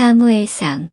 사무엘상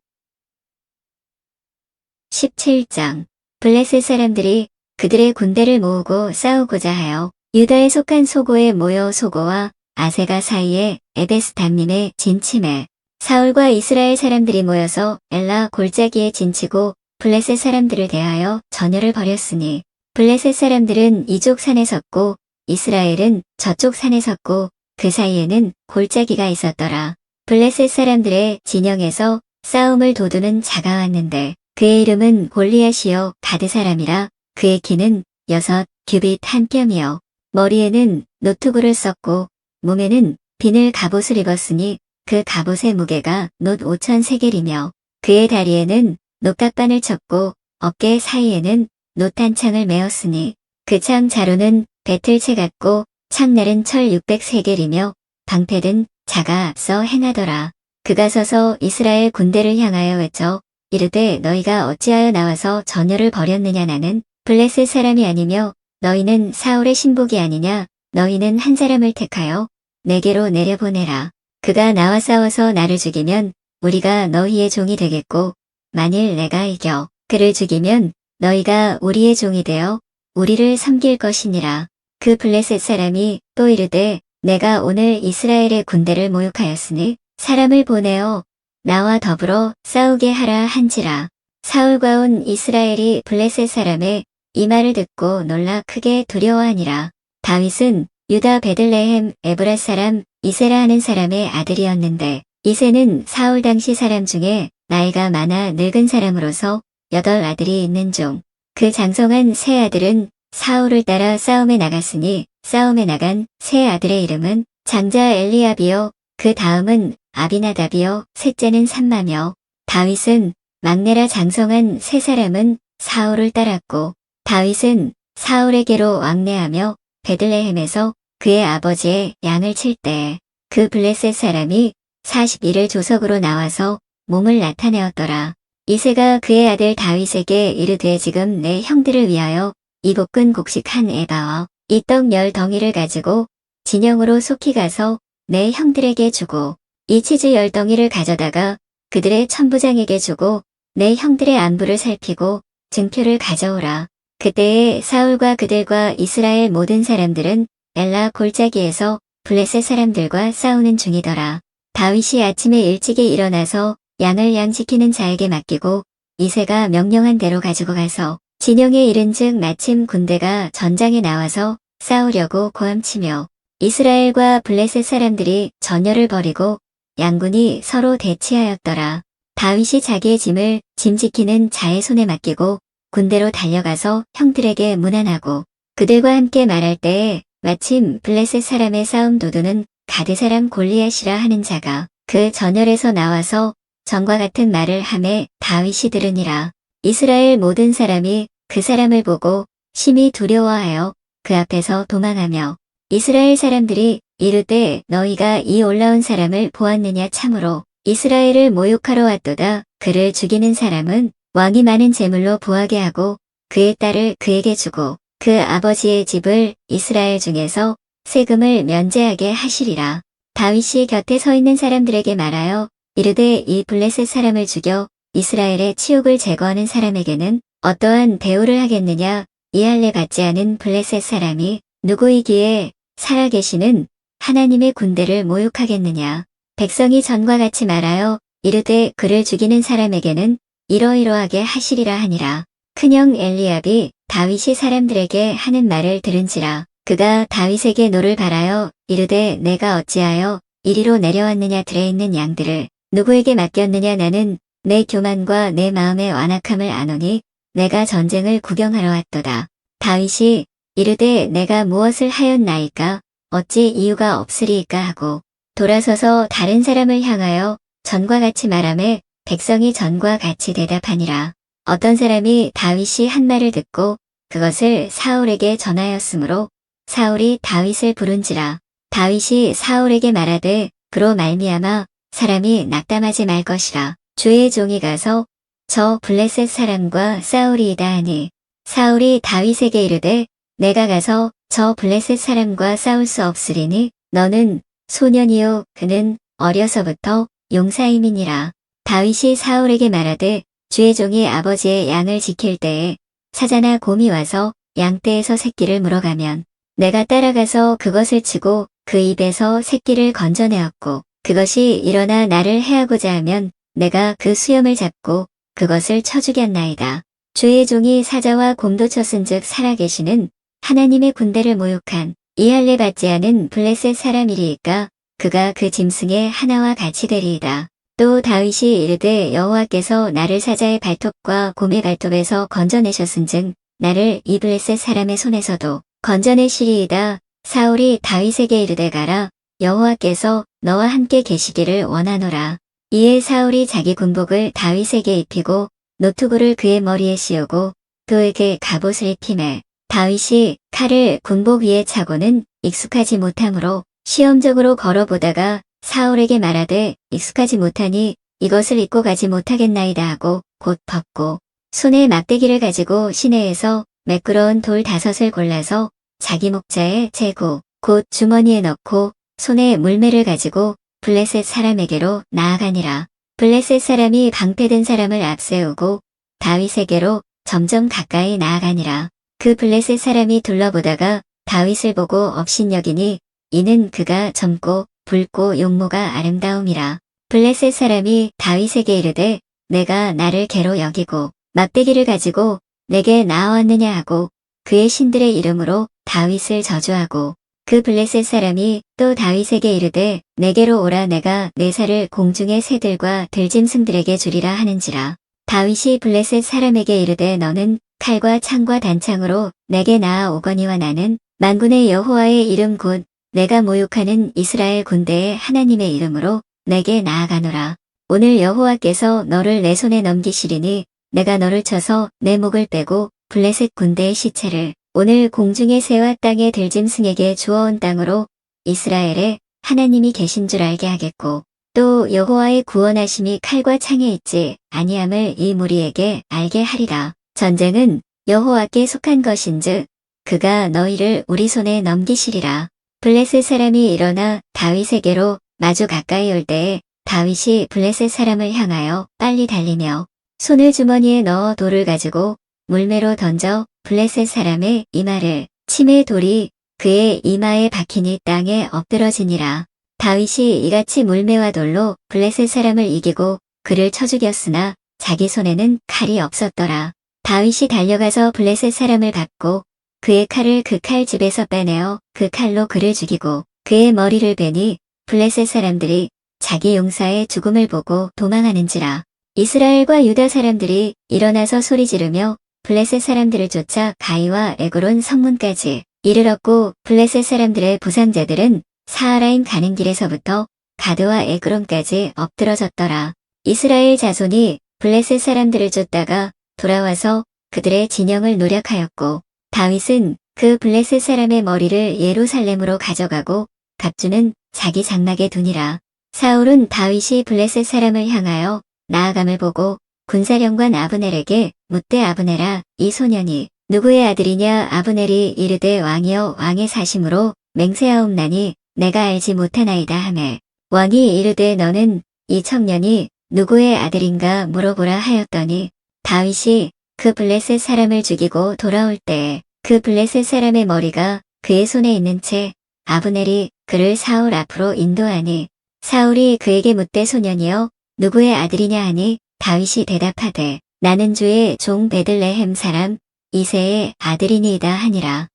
17장. 블레셋 사람들이 그들의 군대를 모으고 싸우고자 하여 유다에 속한 소고에 모여 소고와 아세가 사이에 에베스담림에 진침해 사울과 이스라엘 사람들이 모여서 엘라 골짜기에 진치고 블레셋 사람들을 대하여 전열을 벌였으니 블레셋 사람들은 이쪽 산에 섰고 이스라엘은 저쪽 산에 섰고 그 사이에는 골짜기가 있었더라. 블레셋 사람들의 진영에서 싸움을 도두는 자가 왔는데 그의 이름은 골리앗이요 가드 사람이라. 그의 키는 6규빗 한 뼘이요 머리에는 노투구를 썼고 몸에는 비늘 갑옷을 입었으니 그 갑옷의 무게가 놋 5,000세겔이며 그의 다리에는 놋각반을 쳤고 어깨 사이에는 놋 한 창을 메었으니 그 창 자루는 배틀채 같고 창날은 철 600세겔이며 방패든 자가 앞서 행하더라. 그가 서서 이스라엘 군대를 향하여 외쳐 이르되 너희가 어찌하여 나와서 전열을 벌였느냐. 나는 블레셋 사람이 아니며 너희는 사울의 신복이 아니냐. 너희는 한 사람을 택하여 내게로 내려보내라. 그가 나와 싸워서 나를 죽이면 우리가 너희의 종이 되겠고 만일 내가 이겨 그를 죽이면 너희가 우리의 종이 되어 우리를 섬길 것이니라. 그 블레셋 사람이 또 이르되 내가 오늘 이스라엘의 군대를 모욕하였으니 사람을 보내어 나와 더불어 싸우게 하라 한지라. 사울과 온 이스라엘이 블레셋 사람의 이 말을 듣고 놀라 크게 두려워하니라. 다윗은 유다 베들레헴 에브랏 사람 이세라 하는 사람의 아들이었는데 이세는 사울 당시 사람 중에 나이가 많아 늙은 사람으로서 8아들이 있는 중 그 장성한 세 아들은 사울을 따라 싸움에 나갔으니 싸움에 나간 세 아들의 이름은 장자 엘리압이요 그 다음은 아비나답이요 셋째는 삼마며 다윗은 막내라. 장성한 세 사람은 사울을 따랐고 다윗은 사울에게로 왕래하며 베들레헴에서 그의 아버지의 양을 칠 때에 그 블레셋 사람이 40일을 조석으로 나와서 몸을 나타내었더라. 이새가 그의 아들 다윗에게 이르되 지금 내 형들을 위하여 이 볶은 곡식 한 에바와 이 떡 10덩이를 가지고 진영으로 속히 가서 내 형들에게 주고 이 치즈 10덩이를 가져다가 그들의 천부장에게 주고 내 형들의 안부를 살피고 증표를 가져오라. 그때에 사울과 그들과 이스라엘 모든 사람들은 엘라 골짜기에서 블레셋 사람들과 싸우는 중이더라. 다윗이 아침에 일찍이 일어나서 양을 양지키는 자에게 맡기고 이새가 명령한 대로 가지고 가서 진영에 이른즉 마침 군대가 전장에 나와서 싸우려고 고함치며 이스라엘과 블레셋 사람들이 전열을 벌이고 양군이 서로 대치하였더라. 다윗이 자기의 짐을 짐 지키는 자의 손에 맡기고 군대로 달려가서 형들에게 문안하고 그들과 함께 말할 때에 마침 블레셋 사람의 싸움 도두는 가드 사람 골리앗이라 하는 자가 그 전열에서 나와서 전과 같은 말을 하매 다윗이 들으니라. 이스라엘 모든 사람이 그 사람을 보고 심히 두려워하여 그 앞에서 도망하며 이스라엘 사람들이 이르되 너희가 이 올라온 사람을 보았느냐. 참으로 이스라엘을 모욕하러 왔도다. 그를 죽이는 사람은 왕이 많은 재물로 부하게 하고 그의 딸을 그에게 주고 그 아버지의 집을 이스라엘 중에서 세금을 면제하게 하시리라. 다윗이 곁에 서 있는 사람들에게 말하여 이르되 이 블레셋 사람을 죽여 이스라엘의 치욕을 제거하는 사람에게는 어떠한 대우를 하겠느냐. 이할례 받지 않은 블레셋 사람이 누구이기에 살아계시는 하나님의 군대를 모욕하겠느냐. 백성이 전과 같이 말하여 이르되 그를 죽이는 사람에게는 이러이러하게 하시리라 하니라. 큰형 엘리압이 다윗이 사람들에게 하는 말을 들은지라. 그가 다윗에게 노를 바라여 이르되 내가 어찌하여 이리로 내려왔느냐. 들에 있는 양들을 누구에게 맡겼느냐. 나는 내 교만과 내 마음의 완악함을 아노니 내가 전쟁을 구경하러 왔도다. 다윗이 이르되 내가 무엇을 하였나이까. 어찌 이유가 없으리이까 하고 돌아서서 다른 사람을 향하여 전과 같이 말하매 백성이 전과 같이 대답하니라. 어떤 사람이 다윗이 한 말을 듣고 그것을 사울에게 전하였으므로 사울이 다윗을 부른지라. 다윗이 사울에게 말하되 그로 말미암아 사람이 낙담하지 말 것이라. 주의 종이 가서 저 블레셋 사람과 싸우리이다 하니 사울이 다윗에게 이르되 내가 가서 저 블레셋 사람과 싸울 수 없으리니 너는 소년이요 그는 어려서부터 용사임이니라. 다윗이 사울에게 말하되 주의 종이 아버지의 양을 지킬 때에 사자나 곰이 와서 양떼에서 새끼를 물어가면 내가 따라가서 그것을 치고 그 입에서 새끼를 건져내었고 그것이 일어나 나를 해하고자 하면 내가 그 수염을 잡고 그것을 쳐 죽였나이다. 주의 종이 사자와 곰도 쳤은즉 살아계시는 하나님의 군대를 모욕한 이할례 받지 않은 블레셋 사람이리이까 그가 그 짐승의 하나와 같이 되리이다. 또 다윗이 이르되 여호와께서 나를 사자의 발톱과 곰의 발톱에서 건져내셨은즉 나를 이 블레셋 사람의 손에서도 건져내시리이다. 사울이 다윗에게 이르되 가라. 여호와께서 너와 함께 계시기를 원하노라. 이에 사울이 자기 군복을 다윗에게 입히고 노투구를 그의 머리에 씌우고 그에게 갑옷을 입히매 다윗이 칼을 군복 위에 차고는 익숙하지 못하므로 시험적으로 걸어보다가 사울에게 말하되 익숙하지 못하니 이것을 입고 가지 못하겠나이다 하고 곧 벗고 손에 막대기를 가지고 시내에서 매끄러운 돌 5을 골라서 자기 목자에 재고 곧 주머니에 넣고 손에 물매를 가지고 블레셋 사람에게로 나아가니라. 블레셋 사람이 방패든 사람을 앞세우고 다윗에게로 점점 가까이 나아가니라. 그 블레셋 사람이 둘러보다가 다윗을 보고 업신여기니 이는 그가 젊고 붉고 용모가 아름다움이라. 블레셋 사람이 다윗에게 이르되 내가 나를 개로 여기고 막대기를 가지고 내게 나아왔느냐 하고 그의 신들의 이름으로 다윗을 저주하고 그 블레셋 사람이 또 다윗에게 이르되 내게로 오라 내가 내 살을 공중의 새들과 들짐승들에게 주리라 하는지라. 다윗이 블레셋 사람에게 이르되 너는 칼과 창과 단창으로 내게 나아오거니와 나는 만군의 여호와의 이름 곧 내가 모욕하는 이스라엘 군대의 하나님의 이름으로 내게 나아가노라. 오늘 여호와께서 너를 내 손에 넘기시리니 내가 너를 쳐서 내 목을 빼고 블레셋 군대의 시체를 오늘 공중의 새와 땅의 들짐승에게 주어온 땅으로 이스라엘에 하나님이 계신 줄 알게 하겠고 또 여호와의 구원하심이 칼과 창에 있지 아니함을 이 무리에게 알게 하리라. 전쟁은 여호와께 속한 것인즉 그가 너희를 우리 손에 넘기시리라. 블레셋 사람이 일어나 다윗에게로 마주 가까이 올 때에 다윗이 블레셋 사람을 향하여 빨리 달리며 손을 주머니에 넣어 돌을 가지고 물매로 던져 블레셋 사람의 이마를 치매 돌이 그의 이마에 박히니 땅에 엎드러지니라. 다윗이 이같이 물매와 돌로 블레셋 사람을 이기고 그를 쳐 죽였으나 자기 손에는 칼이 없었더라. 다윗이 달려가서 블레셋 사람을 받고 그의 칼을 그 칼집에서 빼내어 그 칼로 그를 죽이고 그의 머리를 베니 블레셋 사람들이 자기 용사의 죽음을 보고 도망하는지라. 이스라엘과 유다 사람들이 일어나서 소리 지르며 블레셋 사람들을 쫓아 가이와 에그론 성문까지 이르렀고 블레셋 사람들의 부상자들은 사하라임 가는 길에서부터 가드와 에그론까지 엎드러졌더라. 이스라엘 자손이 블레셋 사람들을 쫓다가 돌아와서 그들의 진영을 노략하였고 다윗은 그 블레셋 사람의 머리를 예루살렘으로 가져가고 갑주는 자기 장막에 두니라. 사울은 다윗이 블레셋 사람을 향하여 나아감을 보고 군사령관 아브넬에게 묻되 아브넬아 이 소년이 누구의 아들이냐. 아브넬이 이르되 왕이여 왕의 사심으로 맹세하옵나니 내가 알지 못하나이다 하매 왕이 이르되 너는 이 청년이 누구의 아들인가 물어보라 하였더니 다윗이 그 블레셋 사람을 죽이고 돌아올 때에 그 블레셋 사람의 머리가 그의 손에 있는 채 아브넬이 그를 사울 앞으로 인도하니 사울이 그에게 묻되 소년이여 누구의 아들이냐 하니 다윗이 대답하되 나는 주의 종 베들레헴 사람 이새의 아들이니이다 하니라.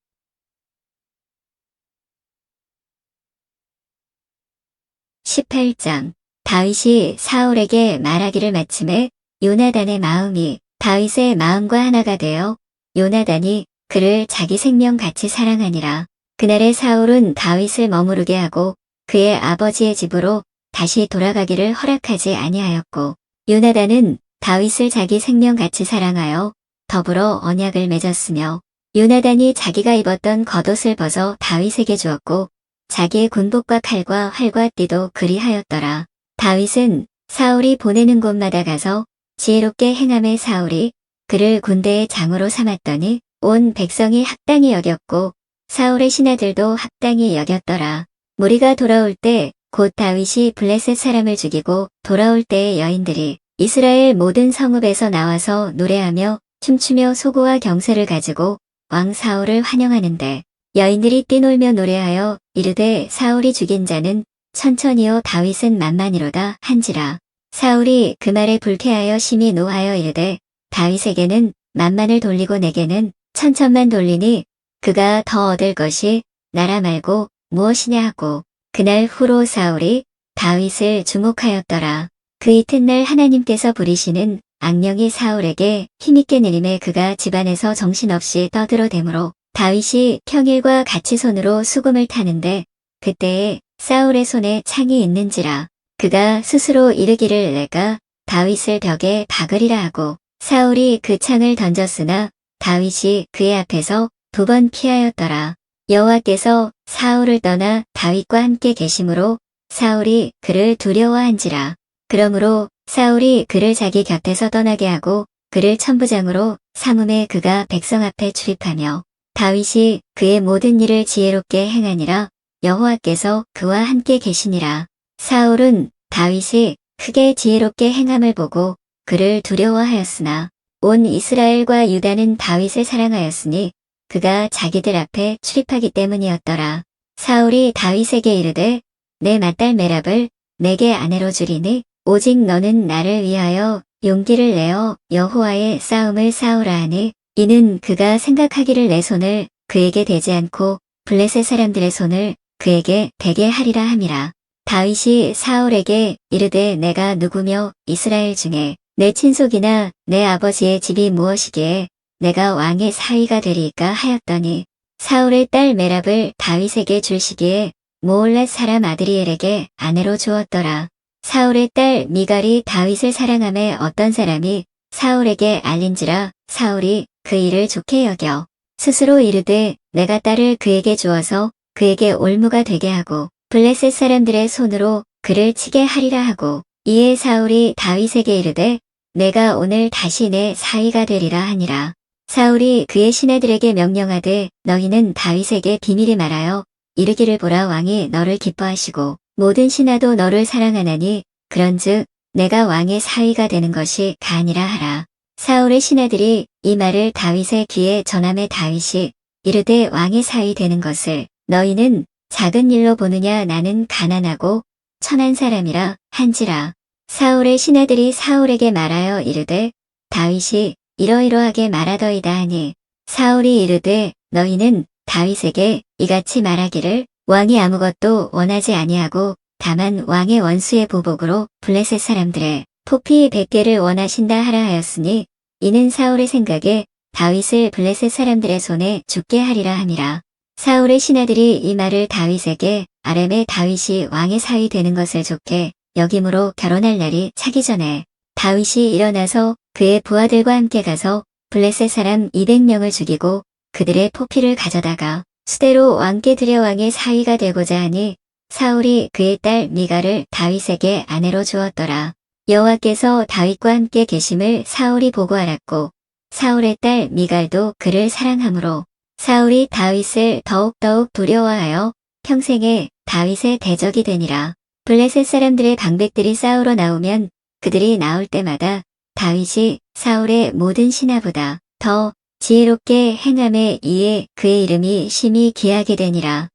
18장 다윗이 사울에게 말하기를 마침에 요나단의 마음이 다윗의 마음과 하나가 되어 요나단이 그를 자기 생명같이 사랑하니라. 그날에 사울은 다윗을 머무르게 하고 그의 아버지의 집으로 다시 돌아가기를 허락하지 아니하였고 요나단은 다윗을 자기 생명같이 사랑하여 더불어 언약을 맺었으며 요나단이 자기가 입었던 겉옷을 벗어 다윗에게 주었고 자기의 군복과 칼과 활과 띠도 그리하였더라. 다윗은 사울이 보내는 곳마다 가서 지혜롭게 행함에 사울이 그를 군대의 장으로 삼았더니 온 백성이 합당히 여겼고 사울의 신하들도 합당히 여겼더라. 무리가 돌아올 때 곧 다윗이 블레셋 사람을 죽이고 돌아올 때의 여인들이 이스라엘 모든 성읍에서 나와서 노래하며 춤추며 소고와 경세를 가지고 왕 사울을 환영하는데 여인들이 뛰놀며 노래하여 이르되 사울이 죽인 자는 천천히요 다윗은 만만이로다 한지라. 사울이 그 말에 불쾌하여 심히 노하여 이르되 다윗에게는 만만을 돌리고 내게는 천천만 돌리니 그가 더 얻을 것이 나라 말고 무엇이냐 하고 그날 후로 사울이 다윗을 주목하였더라. 그 이튿날 하나님께서 부리시는 악령이 사울에게 힘있게 내림에 그가 집안에서 정신없이 떠들어대므로 다윗이 평일과 같이 손으로 수금을 타는데 그때에 사울의 손에 창이 있는지라. 그가 스스로 이르기를 내가 다윗을 벽에 박으리라 하고 사울이 그 창을 던졌으나 다윗이 그의 앞에서 2번 피하였더라. 여호와께서 사울을 떠나 다윗과 함께 계심으로 사울이 그를 두려워한지라. 그러므로 사울이 그를 자기 곁에서 떠나게 하고 그를 천부장으로 삼음에 그가 백성 앞에 출입하며 다윗이 그의 모든 일을 지혜롭게 행하니라. 여호와께서 그와 함께 계시니라. 사울은 다윗이 크게 지혜롭게 행함을 보고 그를 두려워하였으나 온 이스라엘과 유다는 다윗을 사랑하였으니 그가 자기들 앞에 출입하기 때문이었더라. 사울이 다윗에게 이르되 내 맏딸 메랍을 내게 아내로 주리니 오직 너는 나를 위하여 용기를 내어 여호와의 싸움을 싸우라 하니 이는 그가 생각하기를 내 손을 그에게 대지 않고 블레셋 사람들의 손을 그에게 대게 하리라 함이라. 다윗이 사울에게 이르되 내가 누구며 이스라엘 중에 내 친속이나 내 아버지의 집이 무엇이기에 내가 왕의 사위가 되리까 하였더니 사울의 딸 메랍을 다윗에게 줄시기에 모올렛 사람 아드리엘에게 아내로 주었더라. 사울의 딸 미갈이 다윗을 사랑하며 어떤 사람이 사울에게 알린지라 사울이 그 일을 좋게 여겨 스스로 이르되 내가 딸을 그에게 주어서 그에게 올무가 되게 하고 블레셋 사람들의 손으로 그를 치게 하리라 하고 이에 사울이 다윗에게 이르되 내가 오늘 다시 내 사위가 되리라 하니라. 사울이 그의 신하들에게 명령하되 너희는 다윗에게 비밀히 말하여 이르기를 보라 왕이 너를 기뻐하시고 모든 신하도 너를 사랑하나니 그런즉 내가 왕의 사위가 되는 것이 가니라 하라. 사울의 신하들이 이 말을 다윗의 귀에 전함에 다윗이 이르되 왕의 사위 되는 것을 너희는 작은 일로 보느냐 나는 가난하고 천한 사람이라 한지라. 사울의 신하들이 사울에게 말하여 이르되 다윗이 이러이러하게 말하더이다 하니 사울이 이르되 너희는 다윗에게 이같이 말하기를 왕이 아무것도 원하지 아니하고 다만 왕의 원수의 보복으로 블레셋 사람들의 포피 100개를 원하신다 하라 하였으니 이는 사울의 생각에 다윗을 블레셋 사람들의 손에 죽게 하리라 함이라. 사울의 신하들이 이 말을 다윗에게 아렘의 다윗이 왕의 사위 되는 것을 좋게 여김으로 결혼할 날이 차기 전에 다윗이 일어나서 그의 부하들과 함께 가서 블레셋 사람 200명을 죽이고 그들의 포피를 가져다가 수대로 왕께 들여 왕의 사위가 되고자 하니 사울이 그의 딸 미갈을 다윗에게 아내로 주었더라. 여호와께서 다윗과 함께 계심을 사울이 보고 알았고 사울의 딸 미갈도 그를 사랑하므로 사울이 다윗을 더욱더욱 두려워하여 평생에 다윗의 대적이 되니라. 블레셋 사람들의 방백들이 싸우러 나오면 그들이 나올 때마다 다윗이 사울의 모든 신하보다 더 지혜롭게 행함에 이에 그의 이름이 심히 귀하게 되니라.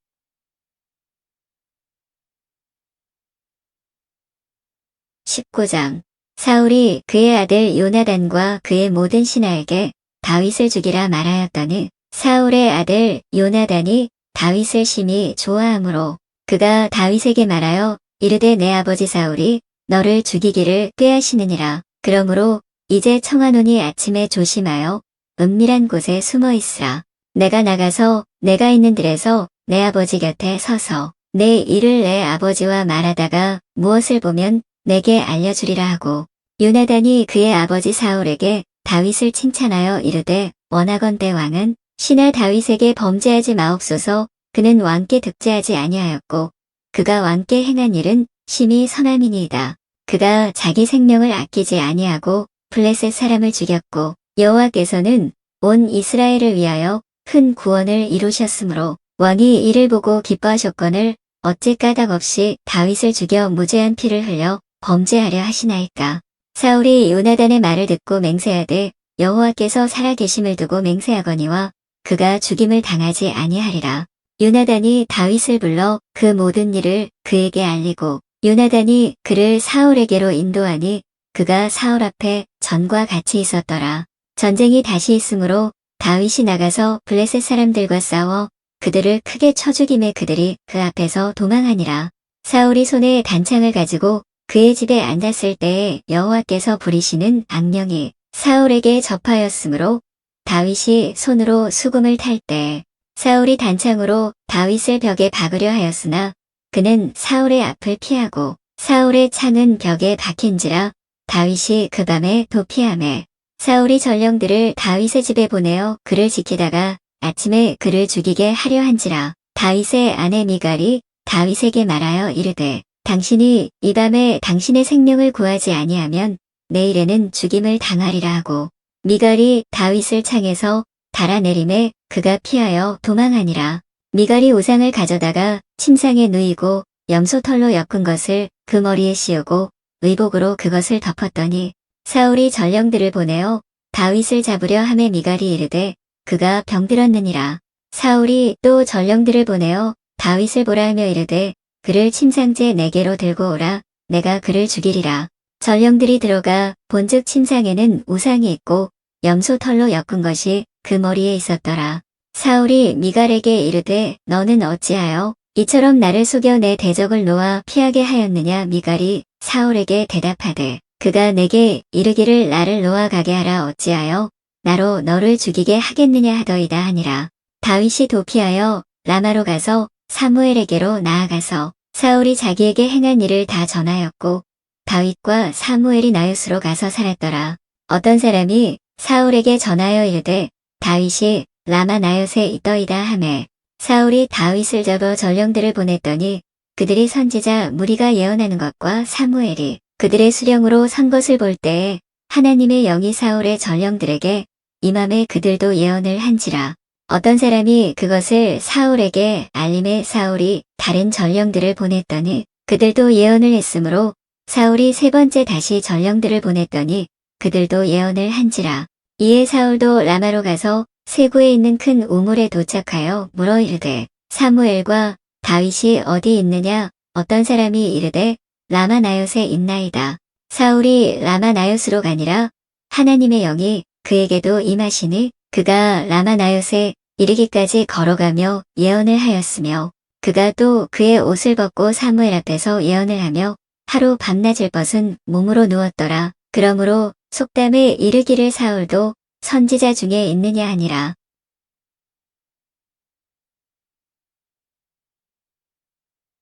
19장 사울이 그의 아들 요나단과 그의 모든 신하에게 다윗을 죽이라 말하였더니 사울의 아들 요나단이 다윗을 심히 좋아하므로 그가 다윗에게 말하여 이르되 내 아버지 사울이 너를 죽이기를 꾀하시느니라. 그러므로 이제 청하노니 아침에 조심하여 은밀한 곳에 숨어 있으라. 내가 나가서 내가 있는 들에서 내 아버지 곁에 서서 내 일을 내 아버지와 말하다가 무엇을 보면 내게 알려주리라 하고 요나단이 그의 아버지 사울에게 다윗을 칭찬하여 이르되 원하건대 왕은 신하 다윗에게 범죄하지 마옵소서. 그는 왕께 득죄하지 아니하였고 그가 왕께 행한 일은 심히 선함이니이다. 그가 자기 생명을 아끼지 아니하고 블레셋 사람을 죽였고 여호와께서는 온 이스라엘을 위하여 큰 구원을 이루셨으므로 왕이 이를 보고 기뻐하셨거늘 어찌 까닭 없이 다윗을 죽여 무죄한 피를 흘려 범죄하려 하시나이까. 사울이 요나단의 말을 듣고 맹세하되 여호와께서 살아계심을 두고 맹세하거니와 그가 죽임을 당하지 아니하리라. 요나단이 다윗을 불러 그 모든 일을 그에게 알리고 요나단이 그를 사울에게로 인도하니 그가 사울 앞에 전과 같이 있었더라. 전쟁이 다시 있으므로 다윗이 나가서 블레셋 사람들과 싸워 그들을 크게 쳐 죽임에 그들이 그 앞에서 도망하니라. 사울이 손에 단창을 가지고 그의 집에 앉았을 때에 여호와께서 부리시는 악령이 사울에게 접하였으므로 다윗이 손으로 수금을 탈 때 사울이 단창으로 다윗을 벽에 박으려 하였으나 그는 사울의 앞을 피하고 사울의 창은 벽에 박힌지라 다윗이 그 밤에 도피하매 사울이 전령들을 다윗의 집에 보내어 그를 지키다가 아침에 그를 죽이게 하려 한지라. 다윗의 아내 미갈이 다윗에게 말하여 이르되 당신이 이 밤에 당신의 생명을 구하지 아니하면 내일에는 죽임을 당하리라 하고 미갈이 다윗을 창에서 달아내림에 그가 피하여 도망하니라. 미갈이 우상을 가져다가 침상에 누이고 염소털로 엮은 것을 그 머리에 씌우고 의복으로 그것을 덮었더니 사울이 전령들을 보내어 다윗을 잡으려 하매 미갈이 이르되 그가 병들었느니라. 사울이 또 전령들을 보내어 다윗을 보라 하며 이르되 그를 침상제 4개로 들고 오라. 내가 그를 죽이리라. 전령들이 들어가 본즉 침상에는 우상이 있고 염소털로 엮은 것이 그 머리에 있었더라. 사울이 미갈에게 이르되 너는 어찌하여 이처럼 나를 속여 내 대적을 놓아 피하게 하였느냐. 미갈이 사울에게 대답하되 그가 내게 이르기를 나를 놓아 가게 하라. 어찌하여 나로 너를 죽이게 하겠느냐 하더이다 하니라. 다윗이 도피하여 라마로 가서 사무엘에게로 나아가서 사울이 자기에게 행한 일을 다 전하였고 다윗과 사무엘이 나요스로 가서 살았더라. 어떤 사람이 사울에게 전하여 이르되 다윗이 라마 나요스에 있더이다 하매 사울이 다윗을 잡아 전령들을 보냈더니 그들이 선지자 무리가 예언하는 것과 사무엘이 그들의 수령으로 선 것을 볼 때에 하나님의 영이 사울의 전령들에게 임함에 그들도 예언을 한지라. 어떤 사람이 그것을 사울에게 알림해 사울이 다른 전령들을 보냈더니 그들도 예언을 했으므로 사울이 3번째 다시 전령들을 보냈더니 그들도 예언을 한지라. 이에 사울도 라마로 가서 세구에 있는 큰 우물에 도착하여 물어 이르되 사무엘과 다윗이 어디 있느냐. 어떤 사람이 이르되 라마 나요스에 있나이다. 사울이 라마 나요스로 가니라. 하나님의 영이 그에게도 임하시니 그가 라마 나요스에 이르기까지 걸어가며 예언을 하였으며 그가 또 그의 옷을 벗고 사무엘 앞에서 예언을 하며 하루 밤낮을 벗은 몸으로 누웠더라. 그러므로 속담에 이르기를 사울도 선지자 중에 있느냐 하니라.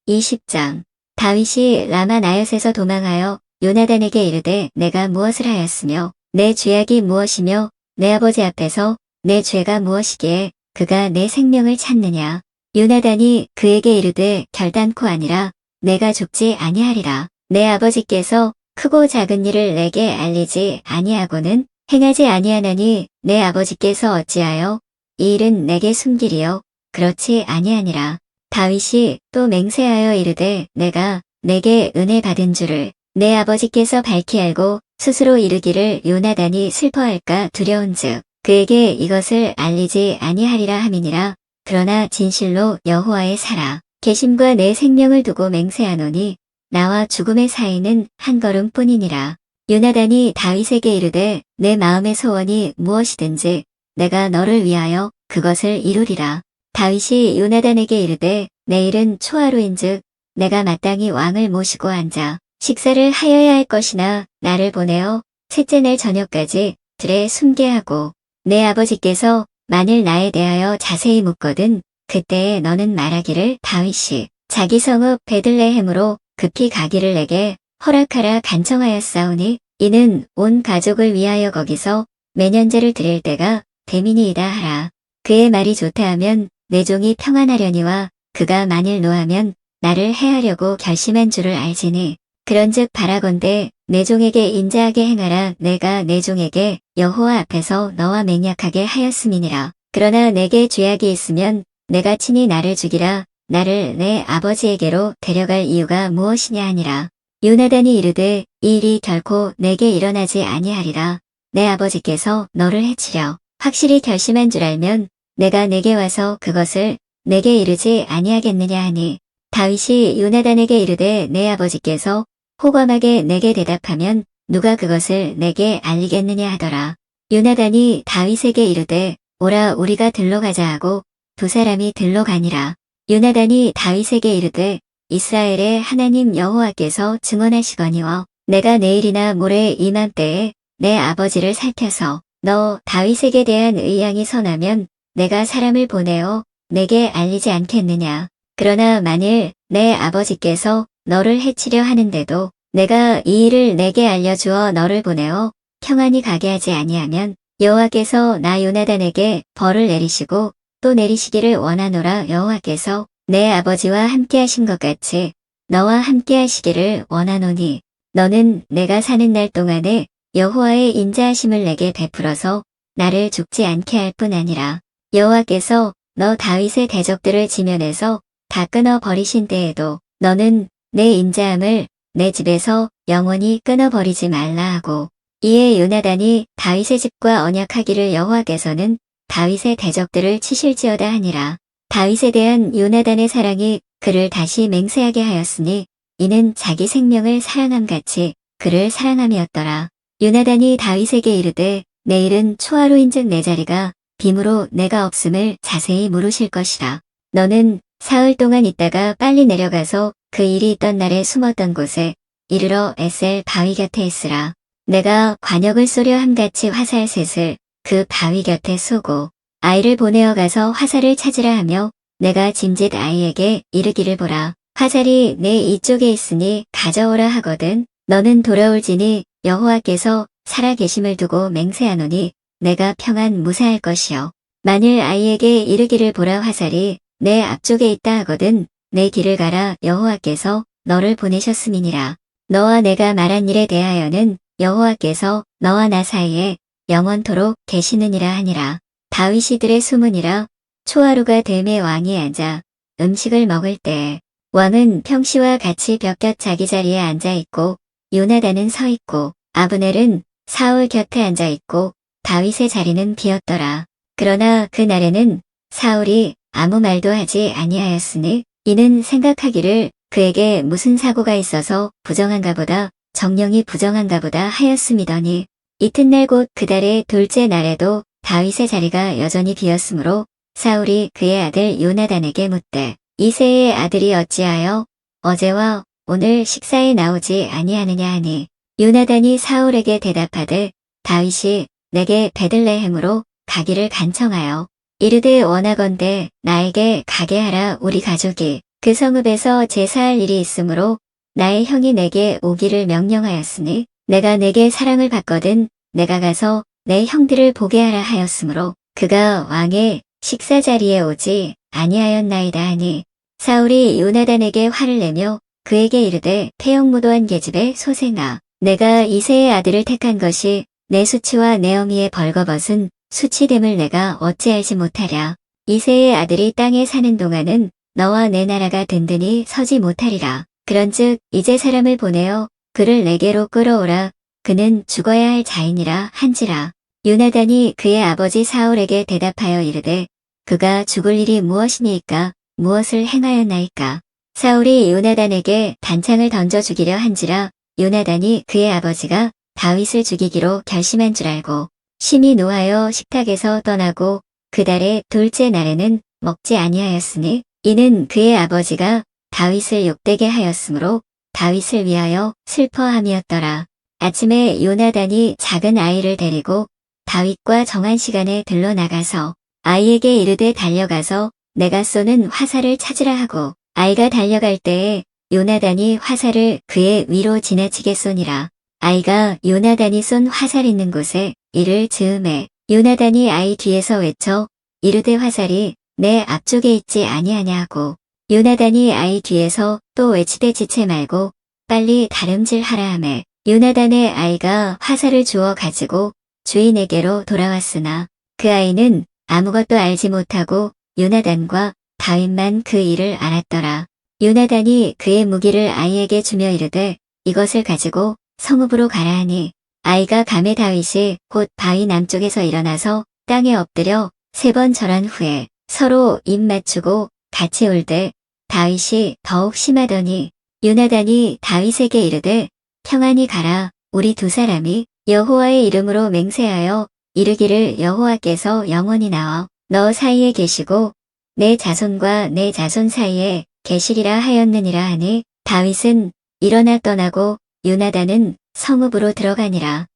20장 다윗이 라마 나요스에서 도망하여 요나단에게 이르되 내가 무엇을 하였으며 내 죄악이 무엇이며 내 아버지 앞에서 내 죄가 무엇이기에 그가 내 생명을 찾느냐. 요나단이 그에게 이르되 결단코 아니라 내가 죽지 아니하리라. 내 아버지께서 크고 작은 일을 내게 알리지 아니하고는 행하지 아니하나니 내 아버지께서 어찌하여 이 일은 내게 숨기리요. 그렇지 아니하니라. 다윗이 또 맹세하여 이르되 내가 내게 은혜 받은 줄을 내 아버지께서 밝히 알고 스스로 이르기를 요나단이 슬퍼할까 두려운즉 그에게 이것을 알리지 아니하리라 함이니라. 그러나 진실로 여호와의 살아 계심과 내 생명을 두고 맹세하노니 나와 죽음의 사이는 한 걸음뿐이니라. 요나단이 다윗에게 이르되 내 마음의 소원이 무엇이든지 내가 너를 위하여 그것을 이루리라. 다윗이 요나단에게 이르되 내일은 초하루인즉 내가 마땅히 왕을 모시고 앉아 식사를 하여야 할 것이나 나를 보내어 셋째 날 저녁까지 들에 숨게 하고 내 아버지께서 만일 나에 대하여 자세히 묻거든 그때에 너는 말하기를 다윗이 자기 성읍 베들레헴으로 급히 가기를 내게 허락하라 간청하였사오니 이는 온 가족을 위하여 거기서 매년제를 드릴 때가 대민이이다 하라. 그의 말이 좋다 하면 내 종이 평안하려니와 그가 만일 노하면 나를 해하려고 결심한 줄을 알지니 그런즉 바라건대 내 종에게 인자하게 행하라. 내가 내 종에게 여호와 앞에서 너와 맹약하게 하였음이니라. 그러나 내게 죄악이 있으면 내가 친히 나를 죽이라. 나를 내 아버지에게로 데려갈 이유가 무엇이냐 하니라. 요나단이 이르되 이 일이 결코 내게 일어나지 아니하리라. 내 아버지께서 너를 해치려 확실히 결심한 줄 알면 내가 내게 와서 그것을 내게 이르지 아니하겠느냐 하니 다윗이 요나단에게 이르되 내 아버지께서 호감하게 내게 대답하면 누가 그것을 내게 알리겠느냐 하더라. 요나단이 다윗에게 이르되 오라 우리가 들러가자 하고 두 사람이 들러가니라. 요나단이 다윗에게 이르되 이스라엘의 하나님 여호와께서 증언하시거니와 내가 내일이나 모레 이맘때에 내 아버지를 살펴서 너 다윗에게 대한 의향이 선하면 내가 사람을 보내어 내게 알리지 않겠느냐. 그러나 만일 내 아버지께서 너를 해치려 하는데도 내가 이 일을 내게 알려주어 너를 보내어 평안히 가게 하지 아니하면 여호와께서 나 요나단에게 벌을 내리시고 또 내리시기를 원하노라. 여호와께서 내 아버지와 함께 하신 것 같이 너와 함께 하시기를 원하노니 너는 내가 사는 날 동안에 여호와의 인자하심을 내게 베풀어서 나를 죽지 않게 할 뿐 아니라 여호와께서 너 다윗의 대적들을 지면에서 다 끊어 버리신 때에도 너는 내 인자함을 내 집에서 영원히 끊어 버리지 말라 하고 이에 요나단이 다윗의 집과 언약하기를 여호와께서는 다윗의 대적들을 치실지어다 하니라. 다윗에 대한 요나단의 사랑이 그를 다시 맹세하게 하였으니 이는 자기 생명을 사랑함같이 그를 사랑함이었더라. 요나단이 다윗에게 이르되 내일은 초하루인즉 내 자리가 빔으로 내가 없음을 자세히 물으실 것이라. 너는 사흘 동안 있다가 빨리 내려가서 그 일이 있던 날에 숨었던 곳에 이르러 에셀 바위 곁에 있으라. 내가 관역을 쏘려 함같이 화살셋을 그 바위 곁에 쏘고 아이를 보내어 가서 화살을 찾으라 하며 내가 짐짓 아이에게 이르기를 보라. 화살이 내 이쪽에 있으니 가져오라 하거든. 너는 돌아올지니 여호와께서 살아 계심을 두고 맹세하노니 내가 평안 무사할 것이요. 만일 아이에게 이르기를 보라 화살이 내 앞쪽에 있다 하거든 내 길을 가라. 여호와께서 너를 보내셨음이니라. 너와 내가 말한 일에 대하여는 여호와께서 너와 나 사이에 영원토록 계시느니라 하니라. 다윗이 들의 수문이라. 초하루가 됨에 왕이 앉아 음식을 먹을 때에 왕은 평시와 같이 벽곁 자기 자리에 앉아 있고 요나단은 서 있고 아브넬은 사울 곁에 앉아 있고 다윗의 자리는 비었더라. 그러나 그 날에는 사울이 아무 말도 하지 아니하였으니 이는 생각하기를 그에게 무슨 사고가 있어서 부정한가 보다 정령이 부정한가 보다 하였음이더니 이튿날 곧 그 달의 둘째 날에도 다윗의 자리가 여전히 비었으므로 사울이 그의 아들 요나단에게 묻되 이새의 아들이 어찌하여 어제와 오늘 식사에 나오지 아니하느냐 하니 요나단이 사울에게 대답하되 다윗이 내게 베들레헴으로 가기를 간청하여 이르되 원하건대 나에게 가게 하라. 우리 가족이 그 성읍에서 제사할 일이 있으므로 나의 형이 내게 오기를 명령하였으니 내가 내게 사랑을 받거든 내가 가서 내 형들을 보게 하라 하였으므로 그가 왕의 식사 자리에 오지 아니하였나이다 하니 사울이 요나단에게 화를 내며 그에게 이르되 태영무도한 계집의 소생아 내가 이새의 아들을 택한 것이 내 수치와 내 어미의 벌거벗은 수치됨을 내가 어찌 알지 못하랴. 이새의 아들이 땅에 사는 동안은 너와 내 나라가 든든히 서지 못하리라. 그런즉 이제 사람을 보내어 그를 내게로 끌어오라. 그는 죽어야 할 자이니라 한지라. 요나단이 그의 아버지 사울에게 대답하여 이르되 그가 죽을 일이 무엇이니까 무엇을 행하였나이까. 사울이 요나단에게 단창을 던져 죽이려 한지라 요나단이 그의 아버지가 다윗을 죽이기로 결심한 줄 알고 심히 노하여 식탁에서 떠나고 그 달의 둘째 날에는 먹지 아니하였으니 이는 그의 아버지가 다윗을 욕되게 하였으므로 다윗을 위하여 슬퍼함이었더라. 아침에 요나단이 작은 아이를 데리고 다윗과 정한 시간에 들러 나가서 아이에게 이르되 달려가서 내가 쏘는 화살을 찾으라 하고 아이가 달려갈 때에 요나단이 화살을 그의 위로 지나치게 쏘니라. 아이가 요나단이 쏜 화살 있는 곳에 이를 즈음에 요나단이 아이 뒤에서 외쳐 이르되 화살이 내 앞쪽에 있지 아니하냐 하고 요나단이 아이 뒤에서 또 외치되 지체 말고 빨리 다름질하라 하매 요나단의 아이가 화살을 주워 가지고 주인에게로 돌아왔으나 그 아이는 아무것도 알지 못하고 요나단과 다윗만 그 일을 알았더라. 요나단이 그의 무기를 아이에게 주며 이르되 이것을 가지고 성읍으로 가라 하니 아이가 감에 다윗이 곧 바위 남쪽에서 일어나서 땅에 엎드려 3번 절한 후에 서로 입 맞추고 같이 울되 다윗이 더욱 심하더니 요나단이 다윗에게 이르되 평안히 가라. 우리 두 사람이 여호와의 이름으로 맹세하여 이르기를 여호와께서 영원히 나와 너 사이에 계시고 내 자손과 내 자손 사이에 계시리라 하였느니라 하니 다윗은 일어나 떠나고 요나단은 성읍으로 들어가니라.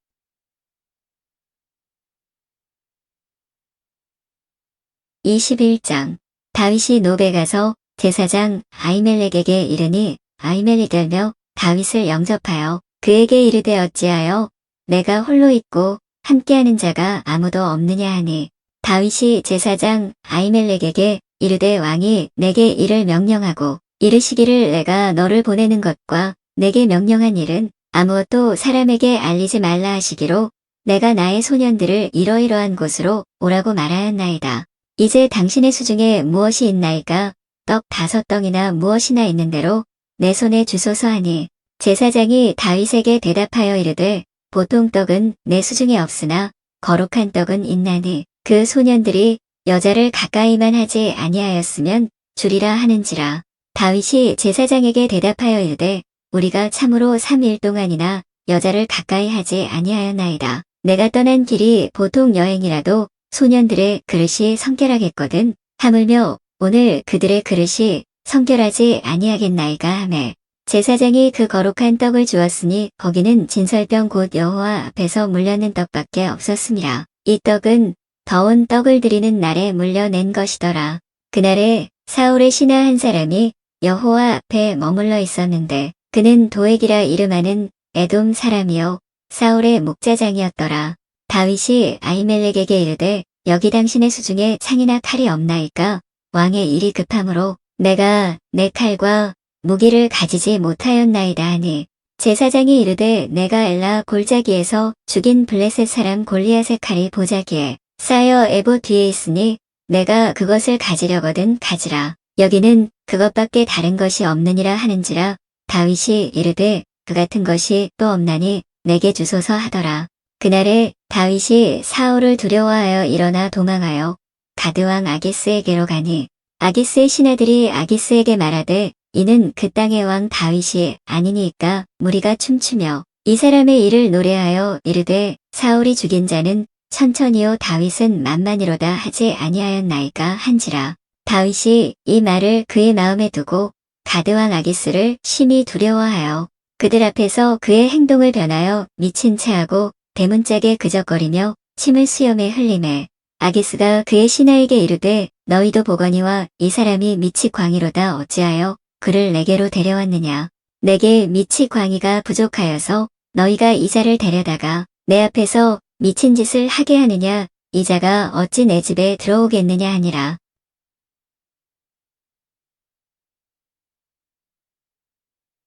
21장 다윗이 노베 가서 제사장 아히멜렉에게 이르니 아히멜렉이 들며 다윗을 영접하여 그에게 이르되 어찌하여 내가 홀로 있고 함께하는 자가 아무도 없느냐 하니 다윗이 제사장 아히멜렉에게 이르되 왕이 내게 이를 명령하고 이르시기를 내가 너를 보내는 것과 내게 명령한 일은 아무것도 사람에게 알리지 말라 하시기로 내가 나의 소년들을 이러이러한 곳으로 오라고 말하였나이다. 이제 당신의 수중에 무엇이 있나이까? 떡 5덩이나 무엇이나 있는 대로 내 손에 주소서 하니 제사장이 다윗에게 대답하여 이르되 보통 떡은 내 수중에 없으나 거룩한 떡은 있나니 그 소년들이 여자를 가까이만 하지 아니하였으면 주리라 하는지라. 다윗이 제사장에게 대답하여 이르되 우리가 참으로 3일 동안이나 여자를 가까이 하지 아니하였나이다. 내가 떠난 길이 보통 여행이라도 소년들의 그릇이 성결하겠거든. 하물며 오늘 그들의 그릇이 성결하지 아니하겠나이까 하매 제사장이 그 거룩한 떡을 주었으니 거기는 진설병 곧 여호와 앞에서 물려낸 떡밖에 없었습니다. 이 떡은 더운 떡을 드리는 날에 물려낸 것이더라. 그날에 사울의 신하 한 사람이 여호와 앞에 머물러 있었는데 그는 도액이라 이름하는 에돔 사람이요 사울의 목자장이었더라. 다윗이 아히멜렉에게 이르되 여기 당신의 수중에 창이나 칼이 없나이까? 왕의 일이 급함으로 내가 내 칼과 무기를 가지지 못하였나이다 하니 제사장이 이르되 내가 엘라 골짜기에서 죽인 블레셋 사람 골리앗의 칼이 보자기에 쌓여 에보 뒤에 있으니 내가 그것을 가지려거든 가지라. 여기는 그것밖에 다른 것이 없느니라 하는지라. 다윗이 이르되 그 같은 것이 또 없나니 내게 주소서 하더라. 그날에 다윗이 사울을 두려워하여 일어나 도망하여 가드왕 아기스에게로 가니 아기스의 신하들이 아기스에게 말하되 이는 그 땅의 왕 다윗이 아니니까 무리가 춤추며 이 사람의 일을 노래하여 이르되 사울이 죽인 자는 천천히요 다윗은 만만이로다 하지 아니하였나이까 한지라. 다윗이 이 말을 그의 마음에 두고 가드왕 아기스를 심히 두려워하여 그들 앞에서 그의 행동을 변하여 미친 체하고 대문짝에 그적거리며 침을 수염에 흘리매 아기스가 그의 신하에게 이르되 너희도 보거니와 이 사람이 미치 광이로다 어찌하여 그를 내게로 데려왔느냐. 내게 미치 광이가 부족하여서 너희가 이 자를 데려다가 내 앞에서 미친 짓을 하게 하느냐. 이 자가 어찌 내 집에 들어오겠느냐 하니라.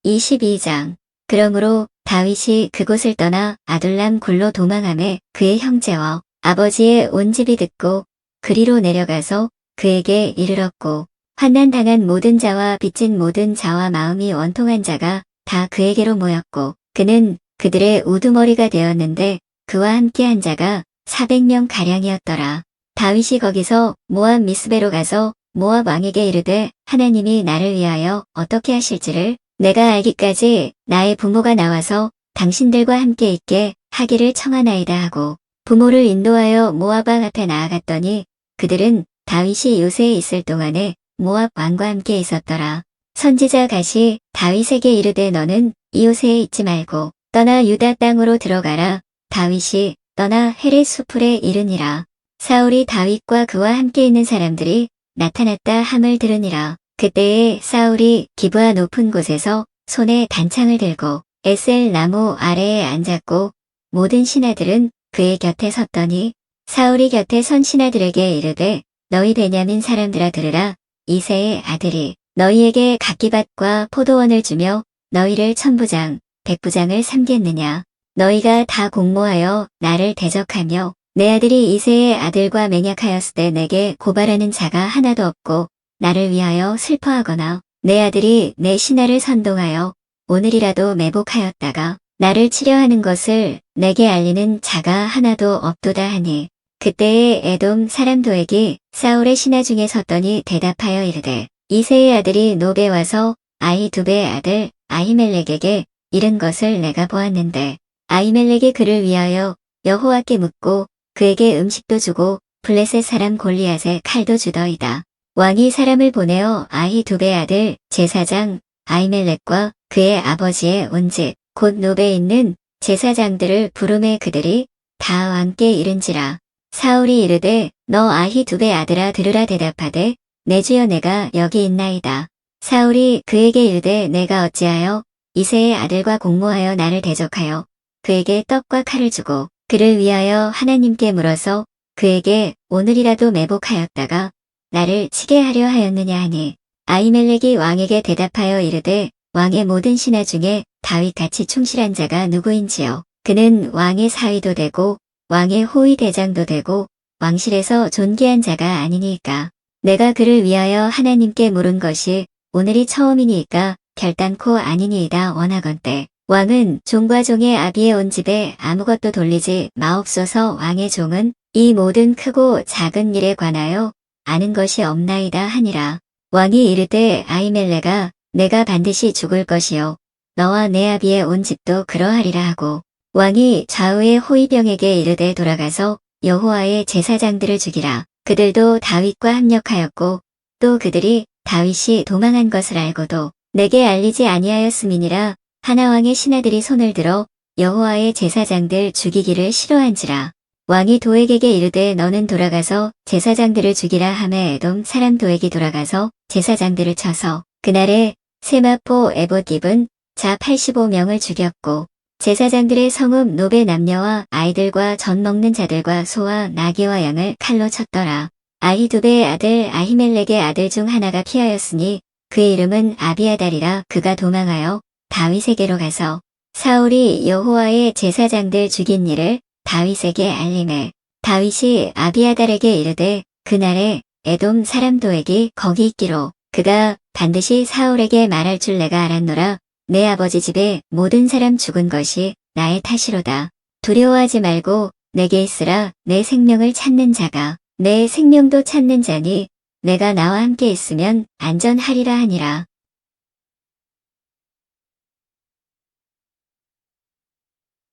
22장 그러므로 다윗이 그곳을 떠나 아둘람 굴로 도망하매 그의 형제와 아버지의 온 집이 듣고 그리로 내려가서 그에게 이르렀고 환난당한 모든 자와 빚진 모든 자와 마음이 원통한 자가 다 그에게로 모였고 그는 그들의 우두머리가 되었는데 그와 함께한 자가 400명 가량이었더라. 다윗이 거기서 모압 미스베로 가서 모압 왕에게 이르되 하나님이 나를 위하여 어떻게 하실지를 내가 알기까지 나의 부모가 나와서 당신들과 함께 있게 하기를 청하나이다 하고 부모를 인도하여 모압 왕 앞에 나아갔더니 그들은 다윗이 요새에 있을 동안에 모압 왕과 함께 있었더라. 선지자 갓이 다윗에게 이르되 너는 이 요새에 있지 말고 떠나 유다 땅으로 들어가라. 다윗이 떠나 헤렛 수풀에 이르니라. 사울이 다윗과 그와 함께 있는 사람들이 나타났다 함을 들으니라. 그때에 사울이 기브아 높은 곳에서 손에 단창을 들고 에셀 나무 아래에 앉았고 모든 신하들은 그의 곁에 섰더니 사울이 곁에 선 신하들에게 이르되 너희 베냐민 사람들아 들으라. 이새의 아들이 너희에게 각기밭과 포도원을 주며 너희를 천부장, 백부장을 삼겠느냐. 너희가 다 공모하여 나를 대적하며 내 아들이 이새의 아들과 맹약하였을 때 내게 고발하는 자가 하나도 없고 나를 위하여 슬퍼하거나 내 아들이 내 신하를 선동하여 오늘이라도 매복하였다가 나를 치려 하는 것을 내게 알리는 자가 하나도 없도다 하니 그때에 에돔 사람 도액이 사울의 신하 중에 섰더니 대답하여 이르되 이새의 아들이 노베 와서 아히두베의 아들 아히멜렉에게 이른 것을 내가 보았는데 아히멜렉이 그를 위하여 여호와께 묻고 그에게 음식도 주고 블레셋 사람 골리앗의 칼도 주더이다. 왕이 사람을 보내어 아히두베의 아들 제사장 아히멜렉과 그의 아버지의 온 집 곧 노베에 있는 제사장들을 부르매 그들이 다 왕께 이른지라. 사울이 이르되 너 아히두베 아들아 들으라 대답하되 내 주여 내가 여기 있나이다. 사울이 그에게 이르되 내가 어찌하여 이새의 아들과 공모하여 나를 대적하여 그에게 떡과 칼을 주고 그를 위하여 하나님께 물어서 그에게 오늘이라도 매복하였다가 나를 치게 하려 하였느냐 하니 아히멜렉이 왕에게 대답하여 이르되 왕의 모든 신하 중에 다윗같이 충실한 자가 누구인지요. 그는 왕의 사위도 되고 왕의 호위 대장도 되고 왕실에서 존귀한 자가 아니니까. 내가 그를 위하여 하나님께 물은 것이 오늘이 처음이니까 결단코 아니니이다 원하건대. 왕은 종과 종의 아비의 온 집에 아무것도 돌리지 마옵소서. 왕의 종은 이 모든 크고 작은 일에 관하여 아는 것이 없나이다 하니라. 왕이 이르되 아히멜렉아 내가 반드시 죽을 것이요 너와 내 아비의 온 집도 그러하리라 하고 왕이 좌우의 호위병에게 이르되 돌아가서 여호와의 제사장들을 죽이라. 그들도 다윗과 합력하였고 또 그들이 다윗이 도망한 것을 알고도 내게 알리지 아니하였음이니라. 하나 왕의 신하들이 손을 들어 여호와의 제사장들 죽이기를 싫어한지라. 왕이 도액에게 이르되 너는 돌아가서 제사장들을 죽이라 하매 에돔 사람 도액이 돌아가서 제사장들을 쳐서 그날에 세마포 에봇 입은 자 85명을 죽였고 제사장들의 성읍 노베 남녀와 아이들과 젖 먹는 자들과 소와 나귀와 양을 칼로 쳤더라. 아히두베의 아들 아히멜렉의 아들 중 하나가 피하였으니 그의 이름은 아비아달이라. 그가 도망하여 다윗에게로 가서 사울이 여호와의 제사장들 죽인 일을 다윗에게 알리매 다윗이 아비아달에게 이르되 그날에 에돔 사람 도액이 거기 있기로 그가 반드시 사울에게 말할 줄 내가 알았노라. 내 아버지 집에 모든 사람 죽은 것이 나의 탓이로다. 두려워하지 말고 내게 있으라. 내 생명을 찾는 자가 내 생명도 찾는 자니 내가 나와 함께 있으면 안전하리라 하니라.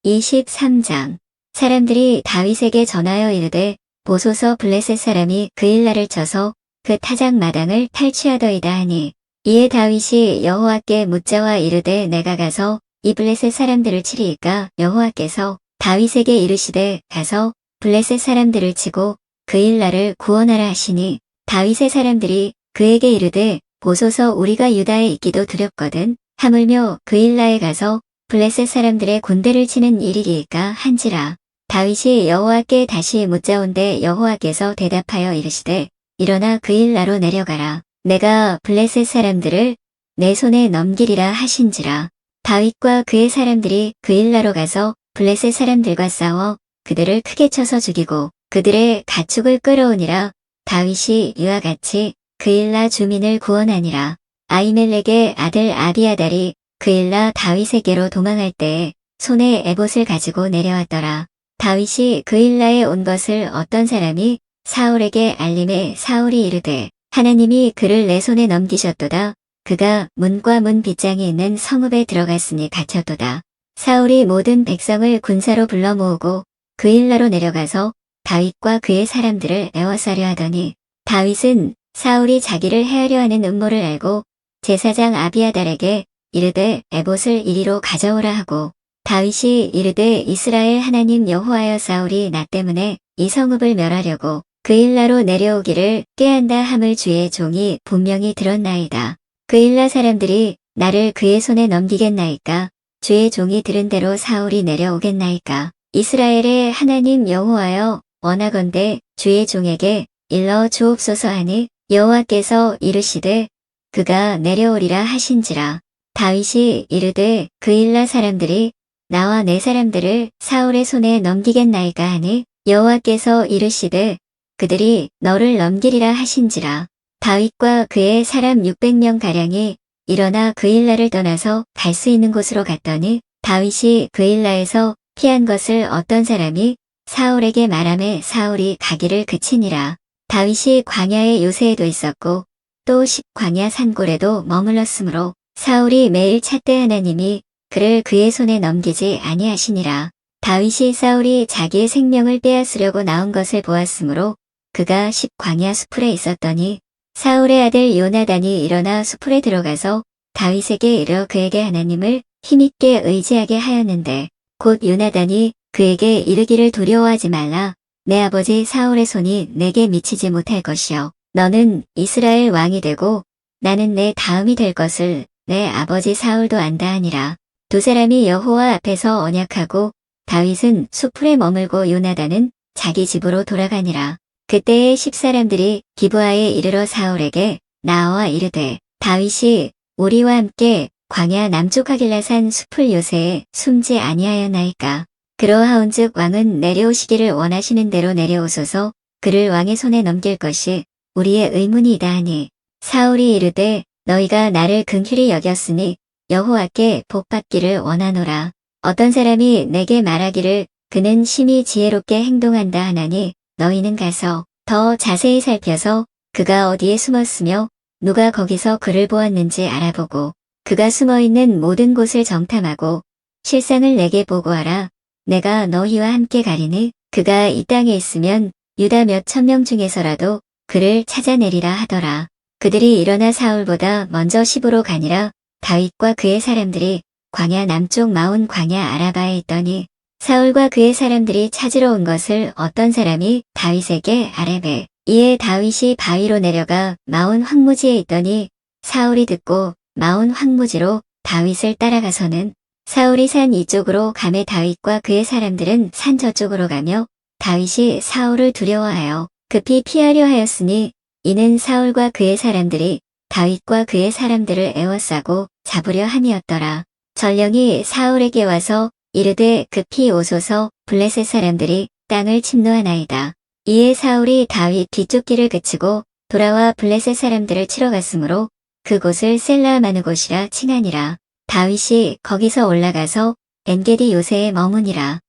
23장 사람들이 다윗에게 전하여 이르되 보소서 블레셋 사람이 그일라를 쳐서 그 타작 마당을 탈취하더이다 하니 이에 다윗이 여호와께 묻자와 이르되 내가 가서 이 블레셋 사람들을 치리이까. 여호와께서 다윗에게 이르시되 가서 블레셋 사람들을 치고 그일라를 구원하라 하시니 다윗의 사람들이 그에게 이르되 보소서 우리가 유다에 있기도 두렵거든 하물며 그일라에 가서 블레셋 사람들의 군대를 치는 일이리이까 한지라. 다윗이 여호와께 다시 묻자온데 여호와께서 대답하여 이르시되 일어나 그일라로 내려가라. 내가 블레셋 사람들을 내 손에 넘기리라 하신지라. 다윗과 그의 사람들이 그일라로 가서 블레셋 사람들과 싸워 그들을 크게 쳐서 죽이고 그들의 가축을 끌어오니라. 다윗이 이와 같이 그일라 주민을 구원하니라. 아히멜렉의 아들 아비아달이 그일라 다윗에게로 도망할 때에 손에 에봇을 가지고 내려왔더라. 다윗이 그일라에 온 것을 어떤 사람이 사울에게 알림에 사울이 이르되 하나님이 그를 내 손에 넘기셨도다. 그가 문과 문 빗장이 있는 성읍에 들어갔으니 갇혔도다. 사울이 모든 백성을 군사로 불러 모으고 그일라로 내려가서 다윗과 그의 사람들을 애워싸려 하더니 다윗은 사울이 자기를 해하려 하는 음모를 알고 제사장 아비아달에게 이르되 에봇을 이리로 가져오라 하고 다윗이 이르되 이스라엘 하나님 여호와여 사울이 나 때문에 이 성읍을 멸하려고 그일라로 내려오기를 꾀한다 함을 주의 종이 분명히 들었나이다. 그일라 사람들이 나를 그의 손에 넘기겠나이까. 주의 종이 들은 대로 사울이 내려오겠나이까. 이스라엘의 하나님 여호와여 원하건대 주의 종에게 일러 주옵소서 하니 여호와께서 이르시되 그가 내려오리라 하신지라. 다윗이 이르되 그일라 사람들이 나와 내 사람들을 사울의 손에 넘기겠나이까 하니 여호와께서 이르시되 그들이 너를 넘기리라 하신지라. 다윗과 그의 사람 600명 가량이 일어나 그일라를 떠나서 갈 수 있는 곳으로 갔더니 다윗이 그일라에서 피한 것을 어떤 사람이 사울에게 말하매 사울이 가기를 그치니라. 다윗이 광야의 요새에도 있었고 또 십광야 산골에도 머물렀으므로 사울이 매일 찾되 하나님이 그를 그의 손에 넘기지 아니하시니라. 다윗이 사울이 자기의 생명을 빼앗으려고 나온 것을 보았으므로 그가 십광야 수풀에 있었더니 사울의 아들 요나단이 일어나 수풀에 들어가서 다윗에게 이르러 그에게 하나님을 힘있게 의지하게 하였는데 곧 요나단이 그에게 이르기를 두려워하지 말라. 내 아버지 사울의 손이 내게 미치지 못할 것이요. 너는 이스라엘 왕이 되고 나는 내 다음이 될 것을 내 아버지 사울도 안다 하니라. 두 사람이 여호와 앞에서 언약하고 다윗은 수풀에 머물고 요나단은 자기 집으로 돌아가니라. 그때에 10사람들이 기브아에 이르러 사울에게 나와 이르되 다윗이 우리와 함께 광야 남쪽 하길라산 수풀 요새에 숨지 아니하였나이까. 그러하온즉 왕은 내려오시기를 원하시는 대로 내려오소서. 그를 왕의 손에 넘길 것이 우리의 의문이다 하니 사울이 이르되 너희가 나를 긍휼히 여겼으니 여호와께 복받기를 원하노라. 어떤 사람이 내게 말하기를 그는 심히 지혜롭게 행동한다 하나니 너희는 가서 더 자세히 살펴서 그가 어디에 숨었으며 누가 거기서 그를 보았는지 알아보고 그가 숨어있는 모든 곳을 정탐하고 실상을 내게 보고하라. 내가 너희와 함께 가리니 그가 이 땅에 있으면 유다 몇 천 명 중에서라도 그를 찾아내리라 하더라. 그들이 일어나 사울보다 먼저 시브로 가니라. 다윗과 그의 사람들이 광야 남쪽 마온 광야 아라바에 있더니 사울과 그의 사람들이 찾으러 온 것을 어떤 사람이 다윗에게 아뢰매 이에 다윗이 바위로 내려가 마온 황무지에 있더니 사울이 듣고 마온 황무지로 다윗을 따라가서는 사울이 산 이쪽으로 가매 다윗과 그의 사람들은 산 저쪽으로 가며 다윗이 사울을 두려워하여 급히 피하려 하였으니 이는 사울과 그의 사람들이 다윗과 그의 사람들을 에워싸고 잡으려 함이었더라. 전령이 사울에게 와서 이르되 급히 오소서. 블레셋 사람들이 땅을 침노하나이다. 이에 사울이 다윗 뒤쫓기를 그치고 돌아와 블레셋 사람들을 치러 갔으므로 그곳을 셀라마느 곳이라 칭하니라. 다윗이 거기서 올라가서 엔게디 요새에 머무니라.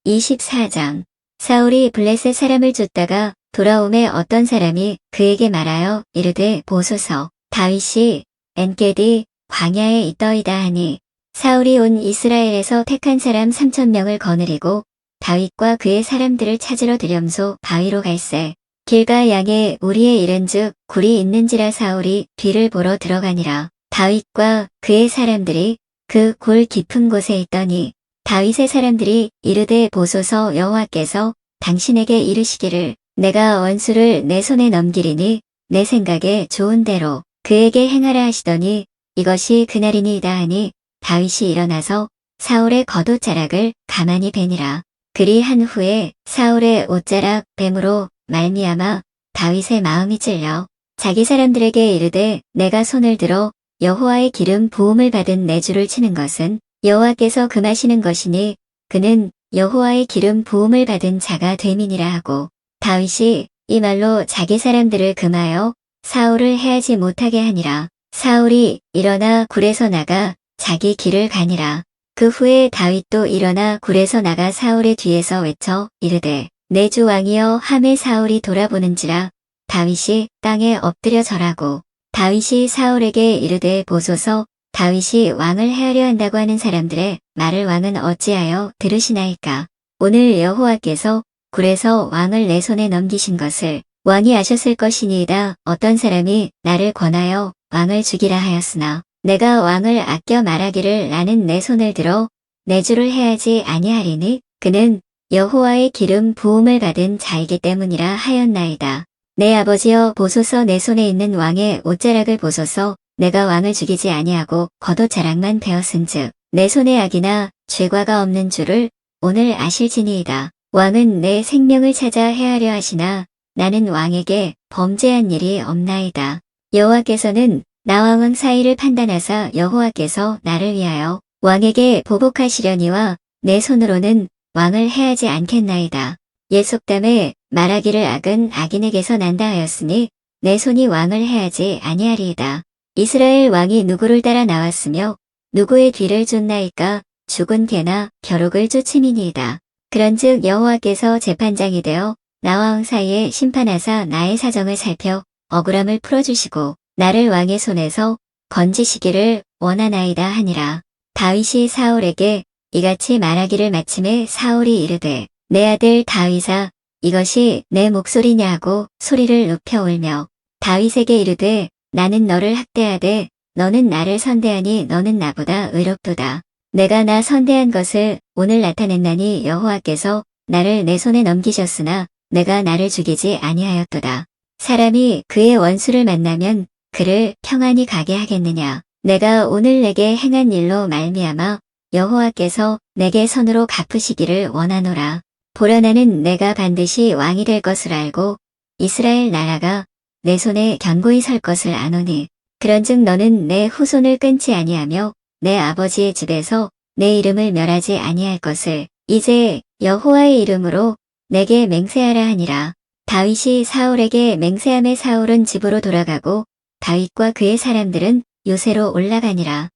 24장 사울이 블레셋 사람을 쫓다가 돌아오매 어떤 사람이 그에게 말하여 이르되 보소서. 다윗이 엔게디 광야에 있더이다 하니 사울이 온 이스라엘에서 택한 사람 3,000명을 거느리고 다윗과 그의 사람들을 찾으러 들염소 바위로 갈새 길가 양에 우리에 이른즉 굴이 있는지라 사울이 뒤를 보러 들어가니라. 다윗과 그의 사람들이 그 굴 깊은 곳에 있더니 다윗의 사람들이 이르되 보소서. 여호와께서 당신에게 이르시기를 내가 원수를 내 손에 넘기리니 내 생각에 좋은 대로 그에게 행하라 하시더니 이것이 그날이니이다 하니 다윗이 일어나서 사울의 겉옷자락을 가만히 베니라. 그리한 후에 사울의 옷자락 뱀으로 말미암아 다윗의 마음이 찔려 자기 사람들에게 이르되 내가 손을 들어 여호와의 기름 부음을 받은 내 주를 치는 것은 여호와께서 금하시는 것이니 그는 여호와의 기름 부음을 받은 자가 됨이니라 하고 다윗이 이 말로 자기 사람들을 금하여 사울을 해하지 못하게 하니라. 사울이 일어나 굴에서 나가 자기 길을 가니라. 그 후에 다윗도 일어나 굴에서 나가 사울의 뒤에서 외쳐 이르되 내 주 왕이여 하매 사울이 돌아보는지라. 다윗이 땅에 엎드려 절하고 다윗이 사울에게 이르되 보소서. 다윗이 왕을 해하려 한다고 하는 사람들의 말을 왕은 어찌하여 들으시나이까. 오늘 여호와께서 굴에서 왕을 내 손에 넘기신 것을 왕이 아셨을 것이니이다. 어떤 사람이 나를 권하여 왕을 죽이라 하였으나 내가 왕을 아껴 말하기를 나는 내 손을 들어 내 주를 해하지 아니하리니 그는 여호와의 기름 부음을 받은 자이기 때문이라 하였나이다. 내 아버지여 보소서. 내 손에 있는 왕의 옷자락을 보소서. 내가 왕을 죽이지 아니하고 겉옷자락만 베었은즉 내 손에 악이나 죄과가 없는 줄을 오늘 아실지니이다. 왕은 내 생명을 찾아 해하려 하시나 나는 왕에게 범죄한 일이 없나이다. 여호와께서는 나와 왕 사이를 판단하사 여호와께서 나를 위하여 왕에게 보복하시려니와 내 손으로는 왕을 해하지 않겠나이다. 옛 속담에 말하기를 악은 악인에게서 난다 하였으니 내 손이 왕을 해하지 아니하리이다. 이스라엘 왕이 누구를 따라 나왔으며 누구의 뒤를 쫓나이까 죽은 개나 벼룩을 쫓음이니이다. 그런즉 여호와께서 재판장이 되어 나와 왕 사이에 심판하사 나의 사정을 살펴 억울함을 풀어주시고 나를 왕의 손에서 건지시기를 원하나이다 하니라. 다윗이 사울에게 이같이 말하기를 마침에 사울이 이르되 내 아들 다윗아 이것이 내 목소리냐 하고 소리를 높여 울며 다윗에게 이르되 나는 너를 학대하되 너는 나를 선대하니 너는 나보다 의롭도다. 내가 나 선대한 것을 오늘 나타냈나니 여호와께서 나를 내 손에 넘기셨으나 내가 나를 죽이지 아니하였도다. 사람이 그의 원수를 만나면 그를 평안히 가게 하겠느냐. 내가 오늘 내게 행한 일로 말미암아 여호와께서 내게 선으로 갚으시기를 원하노라. 보라 나는 내가 반드시 왕이 될 것을 알고 이스라엘 나라가 내 손에 견고히 설 것을 아노니 그런즉 너는 내 후손을 끊지 아니하며 내 아버지의 집에서 내 이름을 멸하지 아니할 것을 이제 여호와의 이름으로 내게 맹세하라 하니라. 다윗이 사울에게 맹세함에 사울은 집으로 돌아가고 다윗과 그의 사람들은 요새로 올라가니라.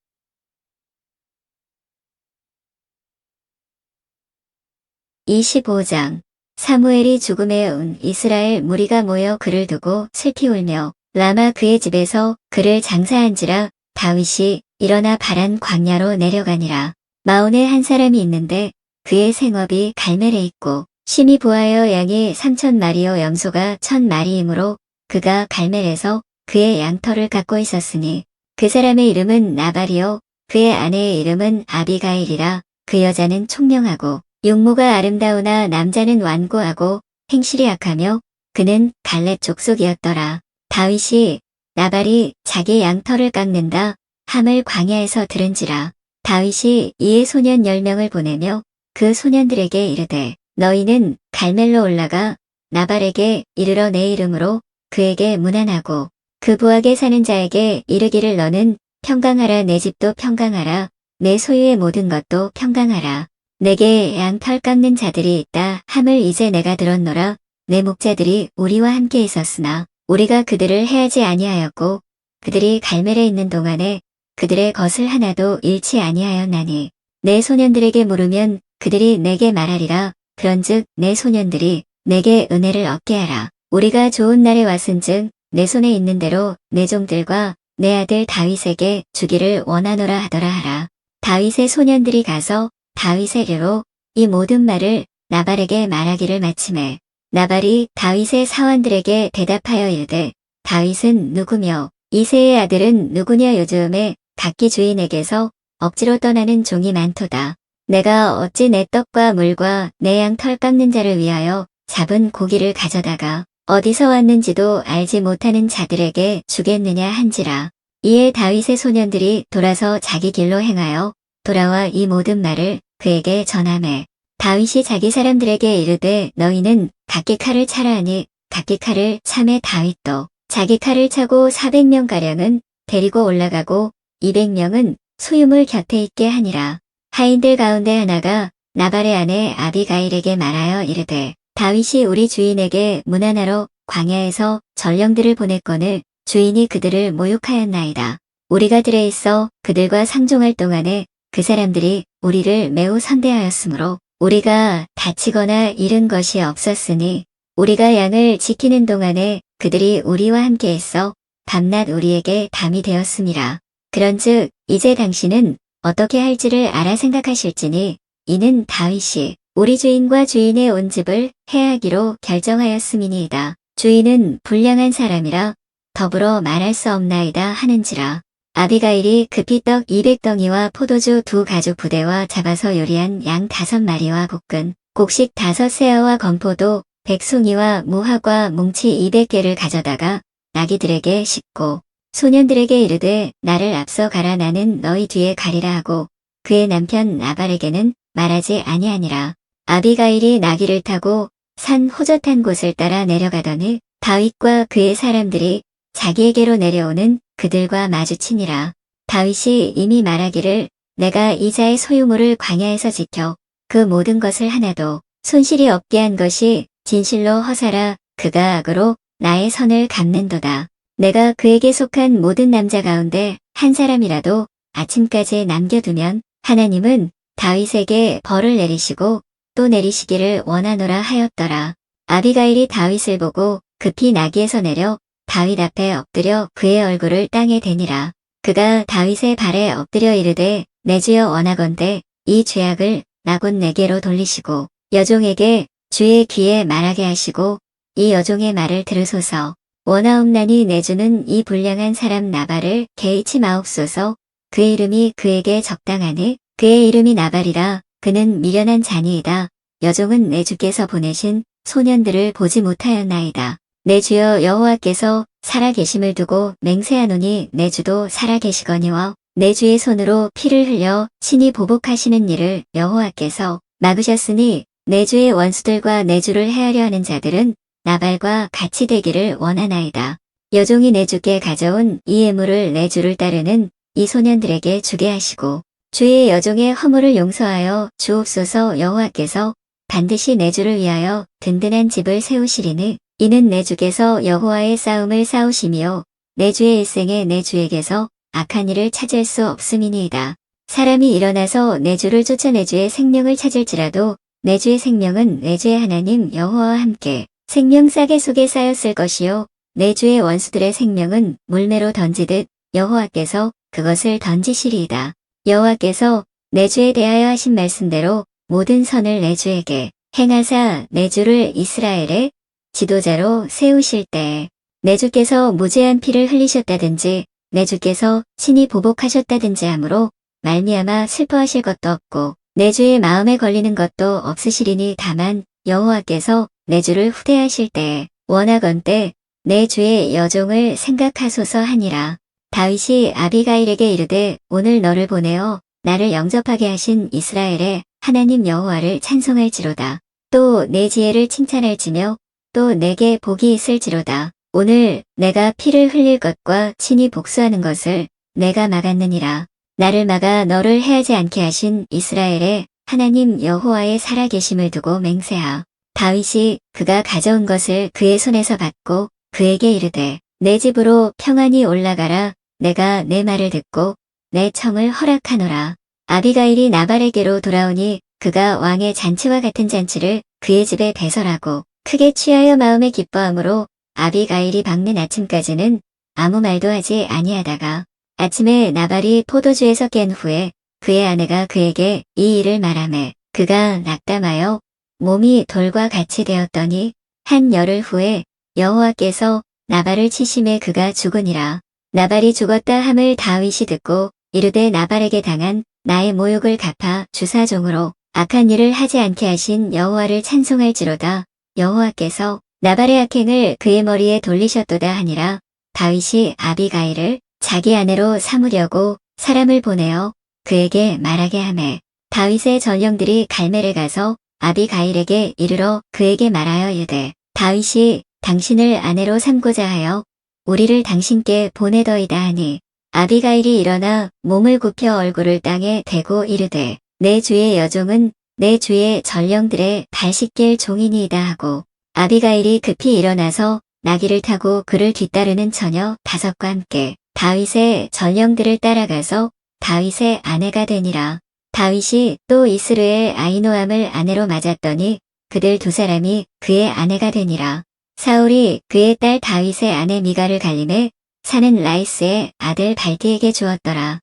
25장 사무엘이 죽음에 온 이스라엘 무리가 모여 그를 두고 슬피 울며 라마 그의 집에서 그를 장사한지라. 다윗이 일어나 바란 광야로 내려가니라. 마온에 한 사람이 있는데 그의 생업이 갈멜에 있고 심히 부하여 양이 3,000마리요 염소가 1,000마리이므로 그가 갈멜에서 그의 양털을 갖고 있었으니 그 사람의 이름은 나발이요 그의 아내의 이름은 아비가일이라. 그 여자는 총명하고 용모가 아름다우나 남자는 완고하고 행실이 악하며 그는 갈렙 족속이었더라. 다윗이 나발이 자기 양털을 깎는다 함을 광야에서 들은지라. 다윗이 이에 소년 10명을 보내며 그 소년들에게 이르되 너희는 갈멜로 올라가 나발에게 이르러 내 이름으로 그에게 문안하고 그 부하게 사는 자에게 이르기를 너는 평강하라 내 집도 평강하라 내 소유의 모든 것도 평강하라. 내게 양털 깎는 자들이 있다 함을 이제 내가 들었노라. 내 목자들이 우리와 함께 있었으나 우리가 그들을 해하지 아니하였고 그들이 갈멜에 있는 동안에 그들의 것을 하나도 잃지 아니하였나니 내 소년들에게 물으면 그들이 내게 말하리라. 그런즉 내 소년들이 내게 은혜를 얻게 하라. 우리가 좋은 날에 왔은즉 내 손에 있는 대로 내 종들과 내 아들 다윗에게 주기를 원하노라 하더라 하라. 다윗의 소년들이 가서 다윗에게로 이 모든 말을 나발에게 말하기를 마침에 나발이 다윗의 사원들에게 대답하여 이르되 다윗은 누구며 이새의 아들은 누구냐. 요즘에 각기 주인에게서 억지로 떠나는 종이 많도다. 내가 어찌 내 떡과 물과 내 양 털 깎는 자를 위하여 잡은 고기를 가져다가 어디서 왔는지도 알지 못하는 자들에게 주겠느냐 한지라. 이에 다윗의 소년들이 돌아서 자기 길로 행하여 돌아와 이 모든 말을 그에게 전하매 다윗이 자기 사람들에게 이르되 너희는 각기 칼을 차라 하니 각기 칼을 차매 다윗도 자기 칼을 차고 400명가량은 데리고 올라가고 200명은 소유물 곁에 있게 하니라. 하인들 가운데 하나가 나발의 아내 아비가일에게 말하여 이르되 다윗이 우리 주인에게 문안하러 광야에서 전령들을 보냈거늘 주인이 그들을 모욕하였나이다. 우리가 들에 있어 그들과 상종할 동안에 그 사람들이 우리를 매우 선대하였으므로 우리가 다치거나 잃은 것이 없었으니 우리가 양을 지키는 동안에 그들이 우리와 함께 있어 밤낮 우리에게 담이 되었음이라. 그런즉 이제 당신은 어떻게 할지를 알아 생각하실지니 이는 다윗이 우리 주인과 주인의 온 집을 해하기로 결정하였음이니이다. 주인은 불량한 사람이라 더불어 말할 수 없나이다 하는지라. 아비가일이 급히 떡 200덩이와 포도주 2가죽 부대와 잡아서 요리한 양 5마리와 볶은 곡식 5세아와 건포도 100송이와 무화과 뭉치 200개를 가져다가 나귀들에게 싣고 소년들에게 이르되 나를 앞서 가라 나는 너희 뒤에 가리라 하고 그의 남편 나발에게는 말하지 아니하니라. 아비가일이 나귀를 타고 산 호젓한 곳을 따라 내려가더니 다윗과 그의 사람들이 자기에게로 내려오는 그들과 마주치니라. 다윗이 이미 말하기를 내가 이자의 소유물을 광야에서 지켜 그 모든 것을 하나도 손실이 없게 한 것이 진실로 허사라. 그가 악으로 나의 선을 갚는도다. 내가 그에게 속한 모든 남자 가운데 한 사람이라도 아침까지 남겨두면 하나님은 다윗에게 벌을 내리시고 또 내리시기를 원하노라 하였더라. 아비가일이 다윗을 보고 급히 나귀에서 내려 다윗 앞에 엎드려 그의 얼굴을 땅에 대니라. 그가 다윗의 발에 엎드려 이르되 내 주여 원하건대 이 죄악을 나 곧 내게로 돌리시고 여종에게 주의 귀에 말하게 하시고 이 여종의 말을 들으소서. 원하옵나니 내 주는 이 불량한 사람 나발을 개의치 마옵소서. 그의 이름이 그에게 적당하네. 그의 이름이 나발이라. 그는 미련한 자니이다. 여종은 내 주께서 보내신 소년들을 보지 못하였나이다. 내 주여 여호와께서 살아계심을 두고 맹세하노니 내 주도 살아계시거니와 내 주의 손으로 피를 흘려 친히 보복하시는 일을 여호와께서 막으셨으니 내 주의 원수들과 내 주를 해하려 하는 자들은 나발과 같이 되기를 원하나이다. 여종이 내 주께 가져온 이 예물을 내 주를 따르는 이 소년들에게 주게 하시고 주의 여종의 허물을 용서하여 주옵소서. 여호와께서 반드시 내 주를 위하여 든든한 집을 세우시리니 이는 내 주께서 여호와의 싸움을 싸우시며 내 주의 일생에 내 주에게서 악한 일을 찾을 수 없음이니이다. 사람이 일어나서 내 주를 쫓아 내 주의 생명을 찾을지라도 내 주의 생명은 내 주의 하나님 여호와와 함께 생명 싸개 속에 쌓였을 것이요 내 주의 원수들의 생명은 물매로 던지듯 여호와께서 그것을 던지시리이다. 여호와께서 내 주에 대하여 하신 말씀대로 모든 선을 내 주에게 행하사 내 주를 이스라엘의 지도자로 세우실 때에 내 주께서 무죄한 피를 흘리셨다든지 내 주께서 친히 보복하셨다든지 하므로 말미암아 슬퍼하실 것도 없고 내 주의 마음에 걸리는 것도 없으시리니 다만 여호와께서 내 주를 후대하실 때에 원하건대 내 주의 여종을 생각하소서 하니라. 다윗이 아비가일에게 이르되 오늘 너를 보내어 나를 영접하게 하신 이스라엘의 하나님 여호와를 찬송할지로다. 또 내 지혜를 칭찬할지며 또 내게 복이 있을지로다. 오늘 내가 피를 흘릴 것과 친히 복수하는 것을 내가 막았느니라. 나를 막아 너를 해하지 않게 하신 이스라엘의 하나님 여호와의 살아계심을 두고 맹세하. 다윗이 그가 가져온 것을 그의 손에서 받고 그에게 이르되 내 집으로 평안히 올라가라. 내가 내 말을 듣고 내 청을 허락하노라. 아비가일이 나발에게로 돌아오니 그가 왕의 잔치와 같은 잔치를 그의 집에 배설하고 크게 취하여 마음에 기뻐함으로 아비가일이 밝는 아침까지는 아무 말도 하지 아니하다가 아침에 나발이 포도주에서 깬 후에 그의 아내가 그에게 이 일을 말하매 그가 낙담하여 몸이 돌과 같이 되었더니 한 열흘 후에 여호와께서 나발을 치심에 그가 죽으니라. 나발이 죽었다 함을 다윗이 듣고 이르되 나발에게 당한 나의 모욕을 갚아 주사종으로 악한 일을 하지 않게 하신 여호와를 찬송할지로다. 여호와께서 나발의 악행을 그의 머리에 돌리셨도다 하니라. 다윗이 아비가일을 자기 아내로 삼으려고 사람을 보내어 그에게 말하게 하매 다윗의 전령들이 갈멜에 가서 아비가일에게 이르러 그에게 말하여 이르되 다윗이 당신을 아내로 삼고자 하여 우리를 당신께 보내더이다 하니 아비가일이 일어나 몸을 굽혀 얼굴을 땅에 대고 이르되 내 주의 여종은 내 주의 전령들의 발 씻길 종이니이다 하고 아비가일이 급히 일어나서 나귀를 타고 그를 뒤따르는 처녀 5과 함께 다윗의 전령들을 따라가서 다윗의 아내가 되니라. 다윗이 또 이스르엘 아히노암을 아내로 맞았더니 그들 2사람이 그의 아내가 되니라. 사울이 그의 딸 다윗의 아내 미갈을 갈림해 사는 라이스의 아들 발디에게 주었더라.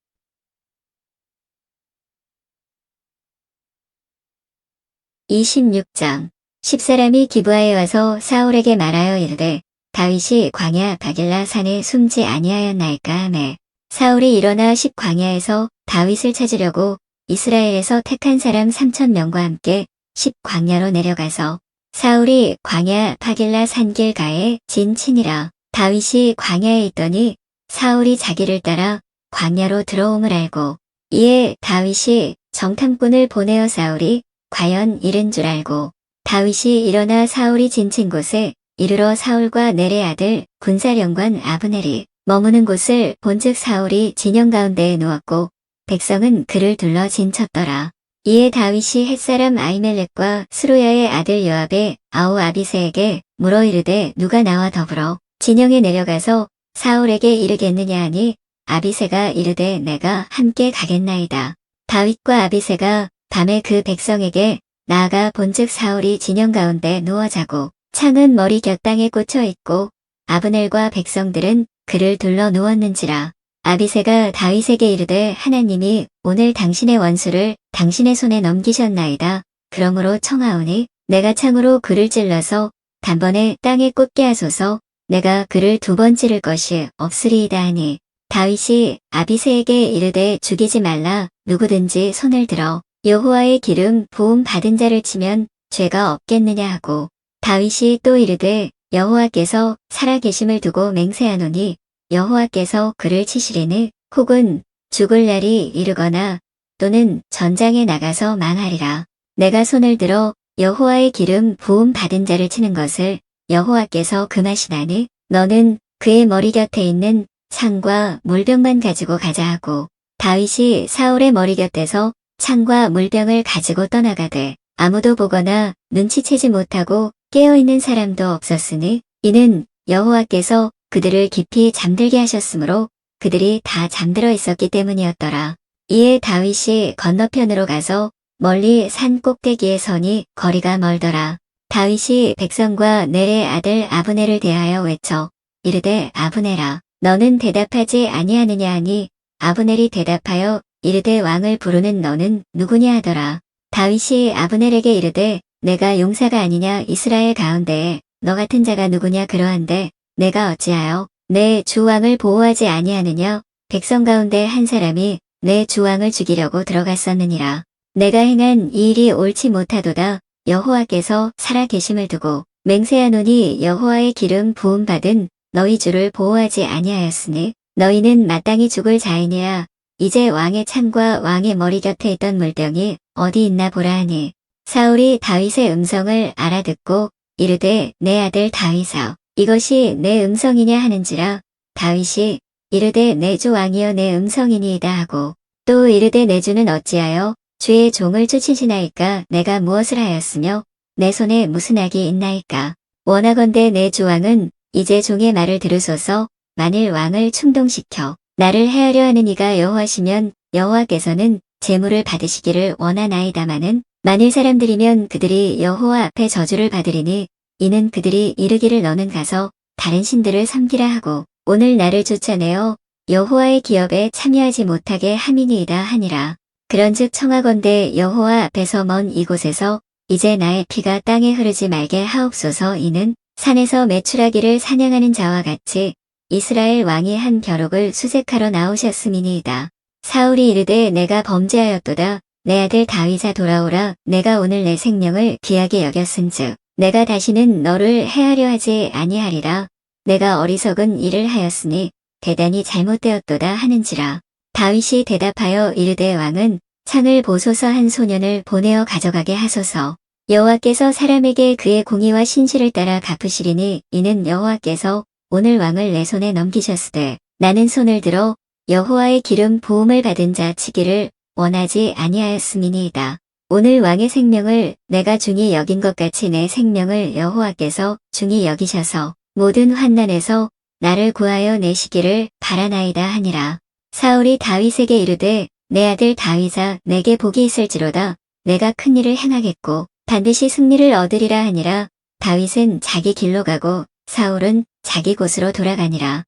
26장 10사람이 기브아에 와서 사울에게 말하여 이르되 다윗이 광야 바길라 산에 숨지 아니하였나이까 하매 사울이 일어나 10 광야에서 다윗을 찾으려고 이스라엘에서 택한 사람 3,000명과 함께 10 광야로 내려가서 사울이 광야 바길라 산길가에 진치니라. 다윗이 광야에 있더니 사울이 자기를 따라 광야로 들어옴을 알고 이에 다윗이 정탐꾼을 보내어 사울이 과연 이른 줄 알고 다윗이 일어나 사울이 진친 곳에 이르러 사울과 넬의 아들 군사령관 아브넬이 머무는 곳을 본즉 사울이 진영 가운데에 누웠고 백성은 그를 둘러 진쳤더라. 이에 다윗이 햇사람 아히멜렉과 스루야의 아들 요압의 아우 아비새에게 물어 이르되 누가 나와 더불어 진영에 내려가서 사울에게 이르겠느냐 하니 아비새가 이르되 내가 함께 가겠나이다. 다윗과 아비새가 밤에 그 백성에게 나아가 본즉 사울이 진영 가운데 누워 자고 창은 머리 곁땅에 꽂혀 있고 아브넬과 백성들은 그를 둘러 누웠는지라. 아비새가 다윗에게 이르되 하나님이 오늘 당신의 원수를 당신의 손에 넘기셨나이다. 그러므로 청하오니 내가 창으로 그를 찔러서 단번에 땅에 꽂게 하소서. 내가 그를 두 번 찌를 것이 없으리이다 하니 다윗이 아비새에게 이르되 죽이지 말라. 누구든지 손을 들어 여호와의 기름 부음 받은 자를 치면 죄가 없겠느냐 하고 다윗이 또 이르되 여호와께서 살아계심을 두고 맹세하노니 여호와께서 그를 치시리니 혹은 죽을 날이 이르거나 또는 전장에 나가서 망하리라. 내가 손을 들어 여호와의 기름 부음 받은 자를 치는 것을 여호와께서 금하시나니 너는 그의 머리 곁에 있는 창과 물병만 가지고 가자 하고 다윗이 사울의 머리 곁에서 창과 물병을 가지고 떠나가되 아무도 보거나 눈치채지 못하고 깨어있는 사람도 없었으니 이는 여호와께서 그들을 깊이 잠들게 하셨으므로 그들이 다 잠들어 있었기 때문이었더라. 이에 다윗이 건너편으로 가서 멀리 산 꼭대기에 서니 거리가 멀더라. 다윗이 백성과 넬의 아들 아브넬을 대하여 외쳐 이르되 아브넬아 너는 대답하지 아니하느냐 하니 아브넬이 대답하여 이르되 왕을 부르는 너는 누구냐 하더라. 다윗이 아브넬에게 이르되 내가 용사가 아니냐 이스라엘 가운데에 너 같은 자가 누구냐 그러한데 내가 어찌하여 내 주왕을 보호하지 아니하느냐 백성 가운데 한 사람이 내 주왕을 죽이려고 들어갔었느니라. 내가 행한 이 일이 옳지 못하도다. 여호와께서 살아계심을 두고 맹세하노니 여호와의 기름 부음 받은 너희 주를 보호하지 아니하였으니 너희는 마땅히 죽을 자이니라. 이제 왕의 창과 왕의 머리 곁에 있던 물병이 어디 있나 보라 하니 사울이 다윗의 음성을 알아듣고 이르되 내 아들 다윗아 이것이 내 음성이냐 하는지라. 다윗이 이르되 내 주 왕이여 내 음성이니이다 하고 또 이르되 내 주는 어찌하여 주의 종을 쫓으시나이까 내가 무엇을 하였으며 내 손에 무슨 악이 있나이까. 원하건대 내 주 왕은 이제 종의 말을 들으소서. 만일 왕을 충동시켜 나를 해하려 하는 이가 여호와시면 여호와께서는 제물을 받으시기를 원하나이다마는 만일 사람들이면 그들이 여호와 앞에 저주를 받으리니 이는 그들이 이르기를 너는 가서 다른 신들을 섬기라 하고 오늘 나를 쫓아내어 여호와의 기업에 참여하지 못하게 함이니이다 하니라. 그런즉 청하건대 여호와 앞에서 먼 이곳에서 이제 나의 피가 땅에 흐르지 말게 하옵소서. 이는 산에서 메추라기를 사냥하는 자와 같이 이스라엘 왕이 한 벼룩을 수색하러 나오셨음이니이다. 사울이 이르되 내가 범죄하였도다. 내 아들 다윗아 돌아오라. 내가 오늘 내 생명을 귀하게 여겼은즉 내가 다시는 너를 해하려 하지 아니하리라. 내가 어리석은 일을 하였으니 대단히 잘못되었도다 하는지라. 다윗이 대답하여 이르되 왕은 창을 보소서 한 소년을 보내어 가져가게 하소서. 여호와께서 사람에게 그의 공의와 신실을 따라 갚으시리니 이는 여호와께서 오늘 왕을 내 손에 넘기셨으되 나는 손을 들어 여호와의 기름 부음을 받은 자 치기를 원하지 아니하였음이니이다. 오늘 왕의 생명을 내가 중히 여긴 것 같이 내 생명을 여호와께서 중히 여기셔서 모든 환난에서 나를 구하여 내시기를 바라나이다 하니라. 사울이 다윗에게 이르되 내 아들 다윗아 내게 복이 있을지로다. 내가 큰 일을 행하겠고 반드시 승리를 얻으리라 하니라. 다윗은 자기 길로 가고 사울은 자기 곳으로 돌아가니라.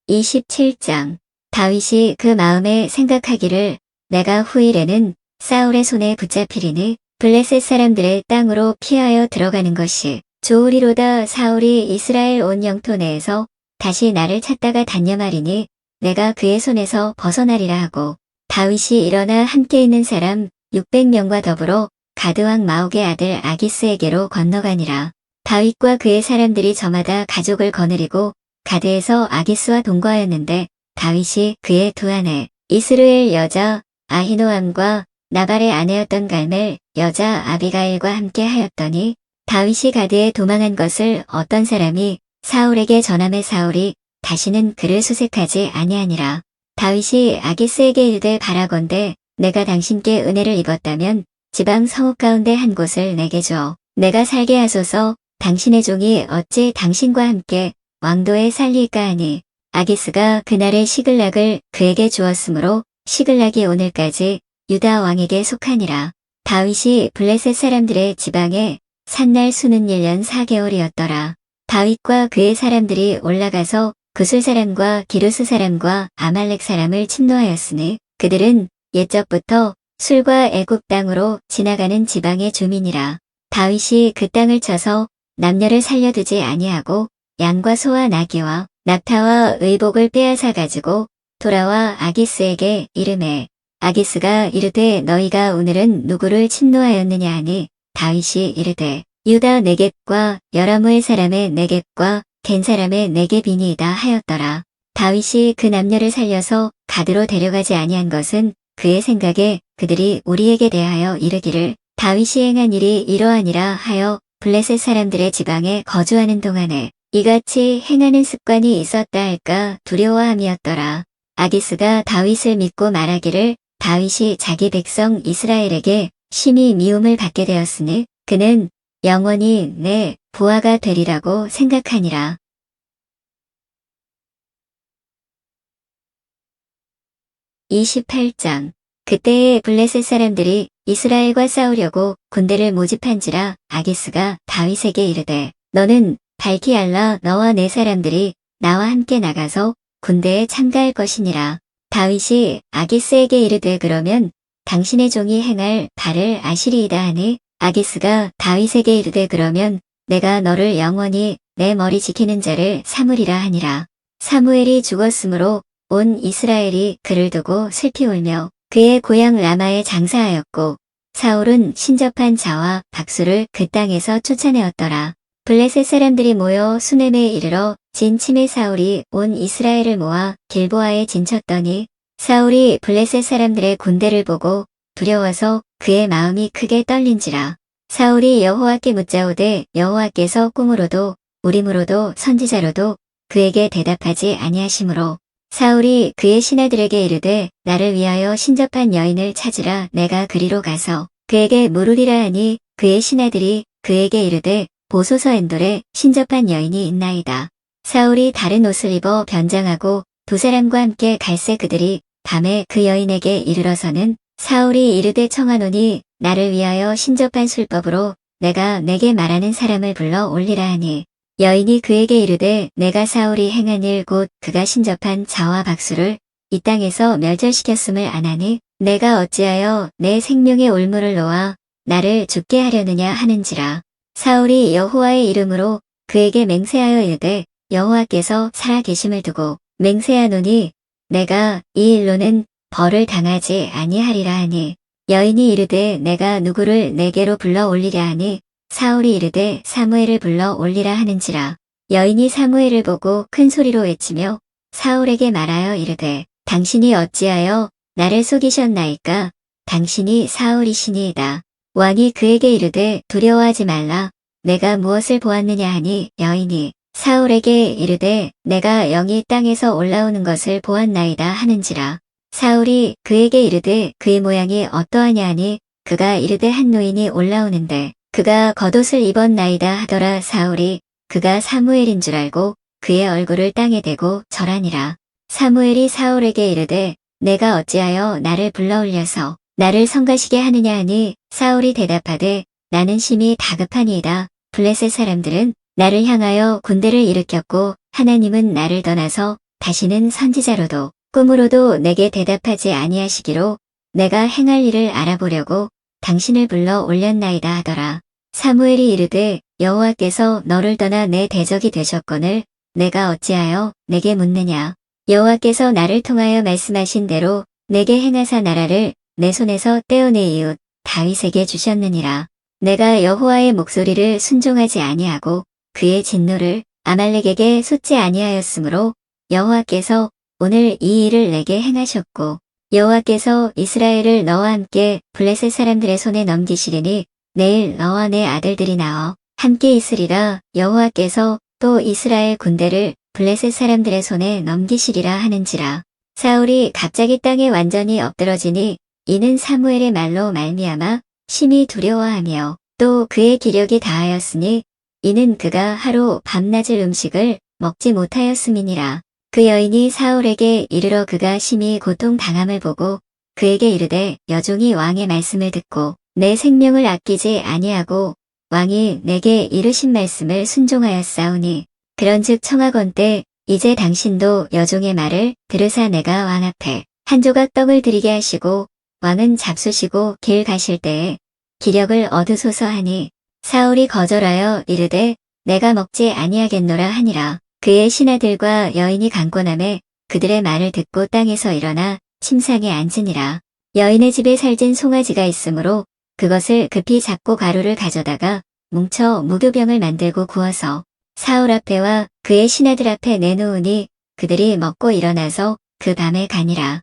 27장 다윗이 그 마음에 생각하기를 내가 후일에는 사울의 손에 붙잡히리니 블레셋 사람들의 땅으로 피하여 들어가는 것이 좋으리로다. 사울이 이스라엘 온 영토 내에서 다시 나를 찾다가 단념하리니 내가 그의 손에서 벗어나리라 하고 다윗이 일어나 함께 있는 사람 600명과 더불어 가드왕 마옥의 아들 아기스에게로 건너가니라. 다윗과 그의 사람들이 저마다 가족을 거느리고 가드에서 아기스와 동거하였는데 다윗이 그의 두 아내 이스르엘 여자 아히노암과 나발의 아내였던 갈멜 여자 아비가일과 함께 하였더니 다윗이 가드에 도망한 것을 어떤 사람이 사울에게 전함해 사울이 다시는 그를 수색하지 아니하니라. 다윗이 아기스에게 이르되 바라건대 내가 당신께 은혜를 입었다면 지방 성읍 가운데 한 곳을 내게 주어 내가 살게 하소서. 당신의 종이 어찌 당신과 함께 왕도에 살릴까 하니 아기스가 그날의 시글락을 그에게 주었으므로 시글락이 오늘까지 유다 왕에게 속하니라. 다윗이 블레셋 사람들의 지방에 산 날 수는 1년 4개월이었더라. 다윗과 그의 사람들이 올라가서 구술 사람과 기르스 사람과 아말렉 사람을 침노하였으니 그들은 옛적부터 술과 애굽 땅으로 지나가는 지방의 주민이라. 다윗이 그 땅을 쳐서 남녀를 살려두지 아니하고 양과 소와 나귀와 낙타와 의복을 빼앗아 가지고 돌아와 아기스에게 이르매 아기스가 이르되 너희가 오늘은 누구를 침노하였느냐 하니 다윗이 이르되 유다 네겝과 여라무엘 사람의 네겝과 겐 사람의 네겝이니이다 하였더라. 다윗이 그 남녀를 살려서 가드로 데려가지 아니한 것은 그의 생각에 그들이 우리에게 대하여 이르기를 다윗이 행한 일이 이러하니라 하여 블레셋 사람들의 지방에 거주하는 동안에 이같이 행하는 습관이 있었다 할까 두려워함이었더라. 아기스가 다윗을 믿고 말하기를 다윗이 자기 백성 이스라엘에게 심히 미움을 받게 되었으니 그는 영원히 내 부하가 되리라고 생각하니라. 28장 그때에 블레셋 사람들이 이스라엘과 싸우려고 군대를 모집한지라 아기스가 다윗에게 이르되 너는 밝히 알라 너와 내 사람들이 나와 함께 나가서 군대에 참가할 것이니라. 다윗이 아기스에게 이르되 그러면 당신의 종이 행할 바를 아시리이다 하니 아기스가 다윗에게 이르되 그러면 내가 너를 영원히 내 머리 지키는 자를 삼으리라 하니라. 사무엘이 죽었으므로 온 이스라엘이 그를 두고 슬피 울며 그의 고향 라마에 장사하였고 사울은 신접한 자와 박수를 그 땅에서 쫓아내었더라. 블레셋 사람들이 모여 수넴에 이르러 진침의 사울이 온 이스라엘을 모아 길보아에 진쳤더니 사울이 블레셋 사람들의 군대를 보고 두려워서 그의 마음이 크게 떨린지라. 사울이 여호와께 묻자오되 여호와께서 꿈으로도 우림으로도 선지자로도 그에게 대답하지 아니하시므로 사울이 그의 신하들에게 이르되 나를 위하여 신접한 여인을 찾으라. 내가 그리로 가서 그에게 물으리라 하니 그의 신하들이 그에게 이르되 보소서 엔돌에 신접한 여인이 있나이다. 사울이 다른 옷을 입어 변장하고 두 사람과 함께 갈새 그들이 밤에 그 여인에게 이르러서는 사울이 이르되 청하노니 나를 위하여 신접한 술법으로 내가 내게 말하는 사람을 불러 올리라 하니 여인이 그에게 이르되 내가 사울이 행한 일 곧 그가 신접한 자와 박수를 이 땅에서 멸절시켰음을 아나니 내가 어찌하여 내 생명의 올무를 놓아 나를 죽게 하려느냐 하는지라. 사울이 여호와의 이름으로 그에게 맹세하여 이르되 여호와께서 살아계심을 두고 맹세하노니 내가 이 일로는 벌을 당하지 아니하리라 하니 여인이 이르되 내가 누구를 내게로 불러 올리랴 하니 사울이 이르되 사무엘을 불러 올리라 하는지라. 여인이 사무엘을 보고 큰 소리로 외치며 사울에게 말하여 이르되 당신이 어찌하여 나를 속이셨나이까. 당신이 사울이시니이다. 왕이 그에게 이르되 두려워하지 말라. 내가 무엇을 보았느냐 하니 여인이 사울에게 이르되 내가 영이 땅에서 올라오는 것을 보았나이다 하는지라. 사울이 그에게 이르되 그의 모양이 어떠하냐 하니 그가 이르되 한 노인이 올라오는데 그가 겉옷을 입었나이다 하더라. 사울이 그가 사무엘인 줄 알고 그의 얼굴을 땅에 대고 절하니라. 사무엘이 사울에게 이르되 내가 어찌하여 나를 불러올려서 나를 성가시게 하느냐 하니 사울이 대답하되 나는 심히 다급하니이다. 블레셋 사람들은 나를 향하여 군대를 일으켰고 하나님은 나를 떠나서 다시는 선지자로도 꿈으로도 내게 대답하지 아니하시기로 내가 행할 일을 알아보려고 당신을 불러 올렸나이다 하더라. 사무엘이 이르되 여호와께서 너를 떠나 내 대적이 되셨거늘 내가 어찌하여 내게 묻느냐. 여호와께서 나를 통하여 말씀하신 대로 내게 행하사 나라를 내 손에서 떼어내이웃 다윗에게 주셨느니라. 내가 여호와의 목소리를 순종하지 아니하고 그의 진노를 아말렉에게 쏟지 아니하였으므로 여호와께서 오늘 이 일을 내게 행하셨고 여호와께서 이스라엘을 너와 함께 블레셋 사람들의 손에 넘기시리니 내일 너와 내 아들들이 나와 함께 있으리라. 여호와께서 또 이스라엘 군대를 블레셋 사람들의 손에 넘기시리라 하는지라. 사울이 갑자기 땅에 완전히 엎드러지니 이는 사무엘의 말로 말미암아 심히 두려워하며 또 그의 기력이 다하였으니 이는 그가 하루 밤낮을 음식을 먹지 못하였음이니라. 그 여인이 사울에게 이르러 그가 심히 고통당함을 보고 그에게 이르되 여종이 왕의 말씀을 듣고 내 생명을 아끼지 아니하고 왕이 내게 이르신 말씀을 순종하였사오니 그런즉 청하건대 이제 당신도 여종의 말을 들으사 내가 왕 앞에 한 조각 떡을 드리게 하시고 왕은 잡수시고 길 가실 때에 기력을 얻으소서 하니 사울이 거절하여 이르되 내가 먹지 아니하겠노라 하니라. 그의 신하들과 여인이 강권함에 그들의 말을 듣고 땅에서 일어나 침상에 앉으니라. 여인의 집에 살찐 송아지가 있으므로 그것을 급히 잡고 가루를 가져다가 뭉쳐 무교병을 만들고 구워서 사울 앞에와 그의 신하들 앞에 내놓으니 그들이 먹고 일어나서 그 밤에 가니라.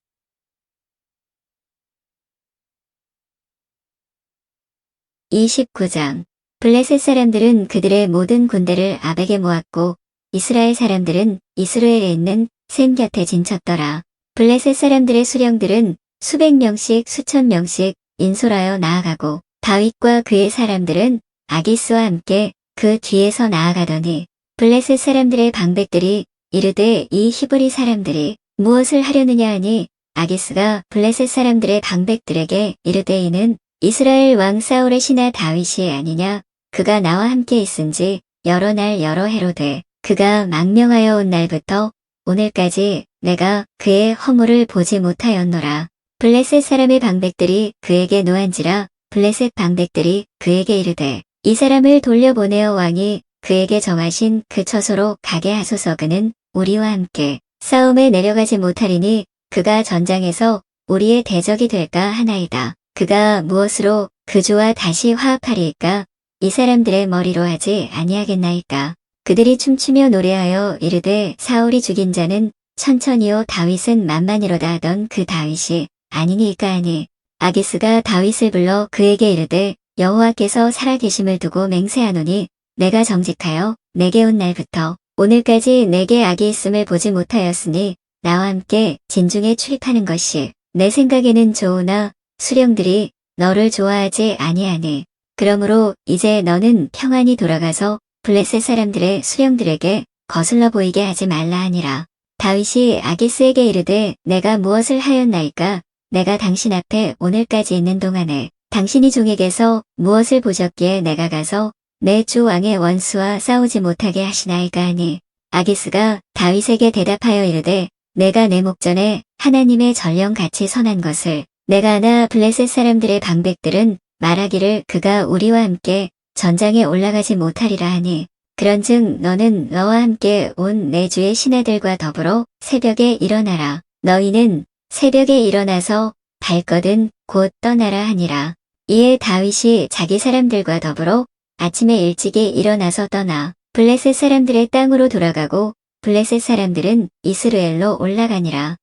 29장 블레셋 사람들은 그들의 모든 군대를 아벡에 모았고 이스라엘 사람들은 이스라엘에 있는 셈 곁에 진쳤더라. 블레셋 사람들의 수령들은 수백 명씩 수천 명씩 인솔하여 나아가고 다윗과 그의 사람들은 아기스와 함께 그 뒤에서 나아가더니 블레셋 사람들의 방백들이 이르되 이 히브리 사람들이 무엇을 하려느냐 하니 아기스가 블레셋 사람들의 방백들에게 이르되 이는 이스라엘 왕 사울의 신하 다윗이 아니냐. 그가 나와 함께 있은지 여러 날 여러 해로 돼 그가 망명하여 온 날부터 오늘까지 내가 그의 허물을 보지 못하였노라. 블레셋 사람의 방백들이 그에게 노한지라 블레셋 방백들이 그에게 이르되 이 사람을 돌려보내어 왕이 그에게 정하신 그 처소로 가게 하소서. 그는 우리와 함께 싸움에 내려가지 못하리니 그가 전장에서 우리의 대적이 될까 하나이다. 그가 무엇으로 그주와 다시 화합하리이까? 이 사람들의 머리로 하지 아니하겠나이까? 그들이 춤추며 노래하여 이르되 사울이 죽인 자는 천천히요 다윗은 만만이로다 하던 그 다윗이 아니니까 하니 아기스가 다윗을 불러 그에게 이르되 여호와께서 살아계심을 두고 맹세하노니 내가 정직하여 내게 온 날부터 오늘까지 내게 악이 있음을 보지 못하였으니 나와 함께 진중에 출입하는 것이 내 생각에는 좋으나 수령들이 너를 좋아하지 아니하니 그러므로 이제 너는 평안히 돌아가서 블레셋 사람들의 수령들에게 거슬러 보이게 하지 말라 하니라. 다윗이 아기스에게 이르되 내가 무엇을 하였나이까? 내가 당신 앞에 오늘까지 있는 동안에 당신이 종에게서 무엇을 보셨기에 내가 가서 내 주 왕의 원수와 싸우지 못하게 하시나이까 하니 아기스가 다윗에게 대답하여 이르되 내가 내 목전에 하나님의 전령같이 선한 것을 내가 아나 블레셋 사람들의 방백들은 말하기를 그가 우리와 함께 전장에 올라가지 못하리라 하니 그런즉 너는 너와 함께 온 내 주의 신하들과 더불어 새벽에 일어나라. 너희는 새벽에 일어나서 발거든 곧 떠나라 하니라. 이에 다윗이 자기 사람들과 더불어 아침에 일찍이 일어나서 떠나 블레셋 사람들의 땅으로 돌아가고 블레셋 사람들은 이스라엘로 올라가니라.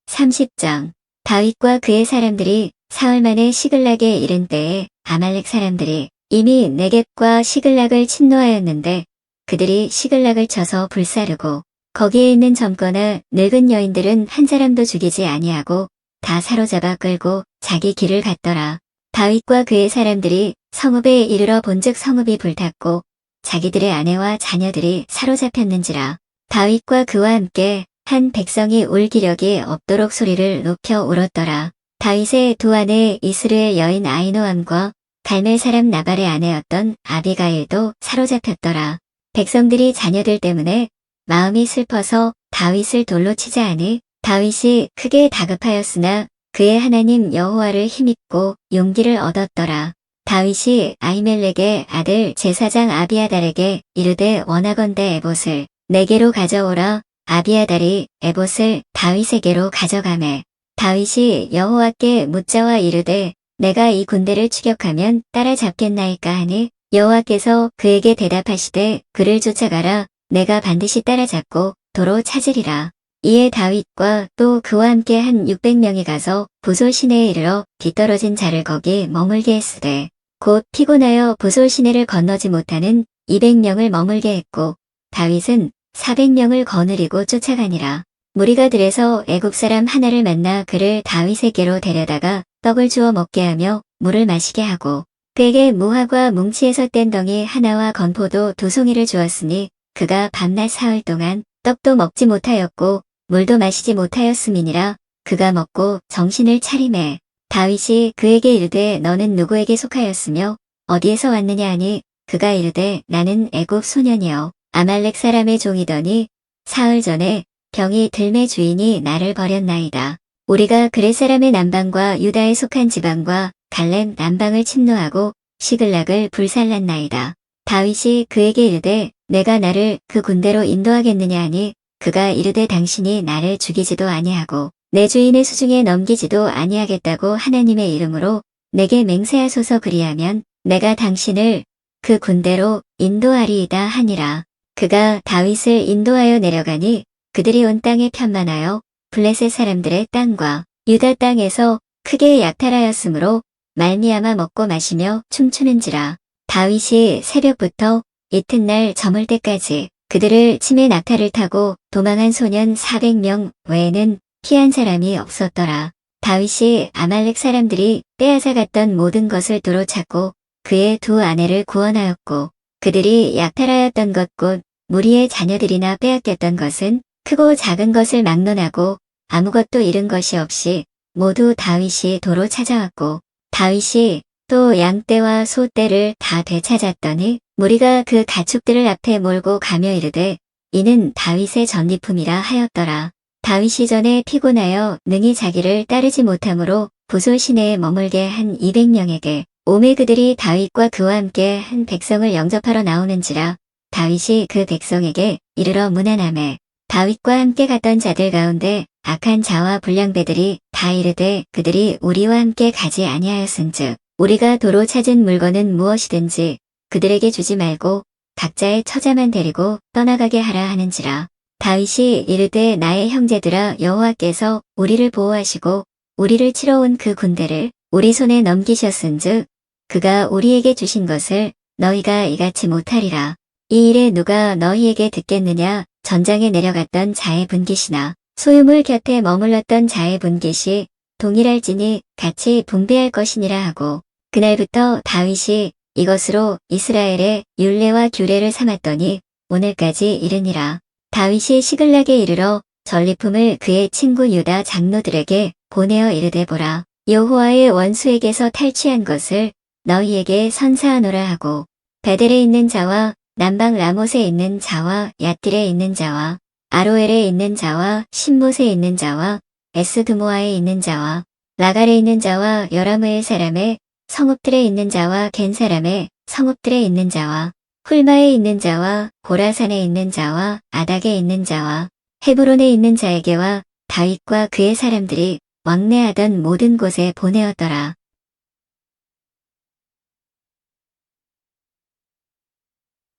30장 다윗과 그의 사람들이 사흘 만에 시글락에 이른 때에 아말렉 사람들이 이미 네겝과 시글락을 침노하였는데 그들이 시글락을 쳐서 불사르고 거기에 있는 젊거나 늙은 여인들은 한 사람도 죽이지 아니하고 다 사로잡아 끌고 자기 길을 갔더라. 다윗과 그의 사람들이 성읍에 이르러 본즉 성읍이 불탔고 자기들의 아내와 자녀들이 사로잡혔는지라. 다윗과 그와 함께 한 백성이 울 기력이 없도록 소리를 높여 울었더라. 다윗의 두 아내 이스라엘 여인 아히노암과 갈멜 사람 나발의 아내였던 아비가일도 사로잡혔더라. 백성들이 자녀들 때문에 마음이 슬퍼서 다윗을 돌로 치자 하니 다윗이 크게 다급하였으나 그의 하나님 여호와를 힘입고 용기를 얻었더라. 다윗이 아히멜렉의 아들 제사장 아비아달에게 이르되 원하건대 에봇을 내게로 가져오라. 아비아달이 에봇을 다윗에게로 가져가매 다윗이 여호와께 묻자와 이르되 내가 이 군대를 추격하면 따라잡겠나이까 하니 여호와께서 그에게 대답하시되 그를 쫓아가라. 내가 반드시 따라잡고 도로 찾으리라. 이에 다윗과 또 그와 함께 한 600명이 가서 부솔 시내에 이르러 뒤떨어진 자를 거기 머물게 했으되 곧 피곤하여 부솔 시내를 건너지 못하는 200명을 머물게 했고 다윗은 400명을 거느리고 쫓아가니라. 무리가 들에서 애굽 사람 하나를 만나 그를 다윗에게로 데려다가 떡을 주어 먹게 하며 물을 마시게 하고 그에게 무화과 뭉치에서 뗀 덩이 하나와 건포도 2송이를 주었으니 그가 밤낮 사흘 동안 떡도 먹지 못하였고 물도 마시지 못하였음이니라. 그가 먹고 정신을 차리매 다윗이 그에게 이르되 너는 누구에게 속하였으며 어디에서 왔느냐 하니 그가 이르되 나는 애굽 소년이요 아말렉 사람의 종이더니 사흘 전에 병이 들매 주인이 나를 버렸나이다. 우리가 그렛 사람의 남방과 유다에 속한 지방과 갈렙 남방을 침노하고 시글락을 불살랐나이다. 다윗이 그에게 이르되 내가 나를 그 군대로 인도하겠느냐 하니 그가 이르되 당신이 나를 죽이지도 아니하고 내 주인의 수중에 넘기지도 아니하겠다고 하나님의 이름으로 내게 맹세하소서 그리하면 내가 당신을 그 군대로 인도하리이다 하니라. 그가 다윗을 인도하여 내려가니 그들이 온 땅에 편만하여 블레셋 사람들의 땅과 유다 땅에서 크게 약탈하였으므로 말미암아 먹고 마시며 춤추는지라. 다윗이 새벽부터 이튿날 저물 때까지 그들을 치매 낙타를 타고 도망한 소년 400명 외에는 피한 사람이 없었더라. 다윗이 아말렉 사람들이 빼앗아 갔던 모든 것을 도로 찾고 그의 2 아내를 구원하였고 그들이 약탈하였던 것 곧 무리의 자녀들이나 빼앗겼던 것은 크고 작은 것을 막론하고 아무것도 잃은 것이 없이 모두 다윗이 도로 찾아왔고 다윗이 또 양떼와 소떼를 다 되찾았더니 무리가 그 가축들을 앞에 몰고 가며 이르되 이는 다윗의 전리품이라 하였더라. 다윗이 전에 피곤하여 능히 자기를 따르지 못하므로 부솔 시내에 머물게 한 200명에게 오매 그들이 다윗과 그와 함께 한 백성을 영접하러 나오는지라. 다윗이 그 백성에게 이르러 문안하매 다윗과 함께 갔던 자들 가운데 악한 자와 불량배들이 다 이르되 그들이 우리와 함께 가지 아니하였은즉 우리가 도로 찾은 물건은 무엇이든지 그들에게 주지 말고 각자의 처자만 데리고 떠나가게 하라 하는지라. 다윗이 이르되 나의 형제들아 여호와께서 우리를 보호하시고 우리를 치러 온 그 군대를 우리 손에 넘기셨은즉 그가 우리에게 주신 것을 너희가 이같이 못하리라. 이 일에 누가 너희에게 듣겠느냐. 전장에 내려갔던 자의 분깃이나 소유물 곁에 머물렀던 자의 분깃이 동일할지니 같이 분배할 것이니라 하고 그날부터 다윗이 이것으로 이스라엘의 율례와 규례를 삼았더니 오늘까지 이르니라. 다윗이 시글락에 이르러 전리품을 그의 친구 유다 장로들에게 보내어 이르되 보라. 여호와의 원수에게서 탈취한 것을 너희에게 선사하노라 하고 베델에 있는 자와 남방 라못에 있는 자와 얏딜에 있는 자와 아로엘에 있는 자와 신못에 있는 자와 에스드모아에 있는 자와 라갈에 있는 자와 여라무엘 사람의 성읍들에 있는 자와 겐 사람의 성읍들에 있는 자와 훌마에 있는 자와 고라산에 있는 자와 아닥에 있는 자와 헤브론에 있는 자에게와 다윗과 그의 사람들이 왕래하던 모든 곳에 보내었더라.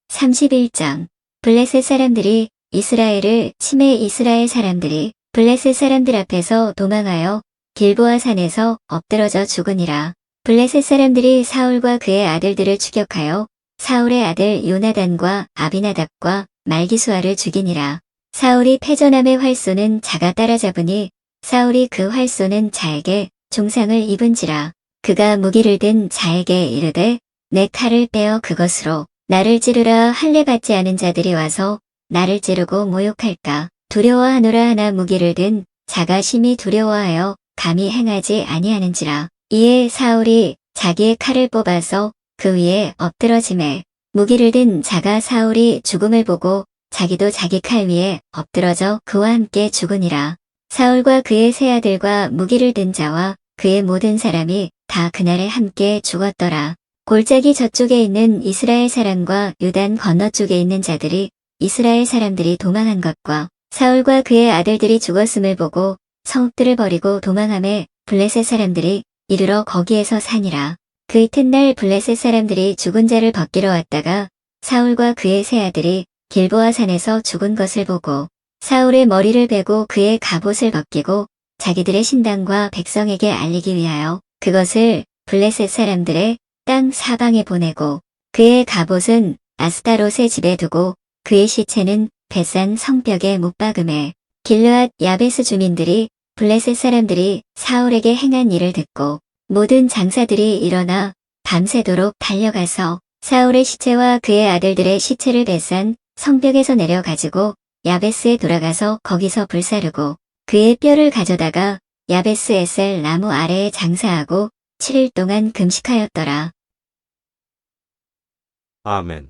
31장 블레셋 사람들이 이스라엘을 치매 이스라엘 사람들이 블레셋 사람들 앞에서 도망하여 길보아 산에서 엎드러져 죽으니라. 블레셋 사람들이 사울과 그의 아들들을 추격하여 사울의 아들 요나단과 아비나답과 말기수아를 죽이니라. 사울이 패전함의 활쏘는 자가 따라잡으니 사울이 그 활쏘는 자에게 중상을 입은지라. 그가 무기를 든 자에게 이르되 내 칼을 빼어 그것으로 나를 찌르라. 할례 받지 않은 자들이 와서 나를 찌르고 모욕할까 두려워하노라. 하나 무기를 든 자가 심히 두려워하여 감히 행하지 아니하는지라. 이에 사울이 자기의 칼을 뽑아서 그 위에 엎드러지매 무기를 든 자가 사울이 죽음을 보고 자기도 자기 칼 위에 엎드러져 그와 함께 죽으니라. 사울과 그의 세 아들과 무기를 든 자와 그의 모든 사람이 다 그날에 함께 죽었더라. 골짜기 저쪽에 있는 이스라엘 사람과 요단 건너쪽에 있는 자들이 이스라엘 사람들이 도망한 것과 사울과 그의 아들들이 죽었음을 보고 성읍들을 버리고 도망하매 블레셋 사람들이 이르러 거기에서 사니라. 그 이튿날 블레셋 사람들이 죽은 자를 벗기러 왔다가 사울과 그의 세 아들이 길보아 산에서 죽은 것을 보고 사울의 머리를 베고 그의 갑옷을 벗기고 자기들의 신당과 백성에게 알리기 위하여 그것을 블레셋 사람들의 땅 사방에 보내고 그의 갑옷은 아스타롯의 집에 두고 그의 시체는 벳산 성벽에 못 박음에 길르앗 야베스 주민들이 블레셋 사람들이 사울에게 행한 일을 듣고 모든 장사들이 일어나 밤새도록 달려가서 사울의 시체와 그의 아들들의 시체를 벳산 성벽에서 내려가지고 야베스에 돌아가서 거기서 불사르고 그의 뼈를 가져다가 야베스 에셀 나무 아래에 장사하고 7일 동안 금식하였더라. 아멘.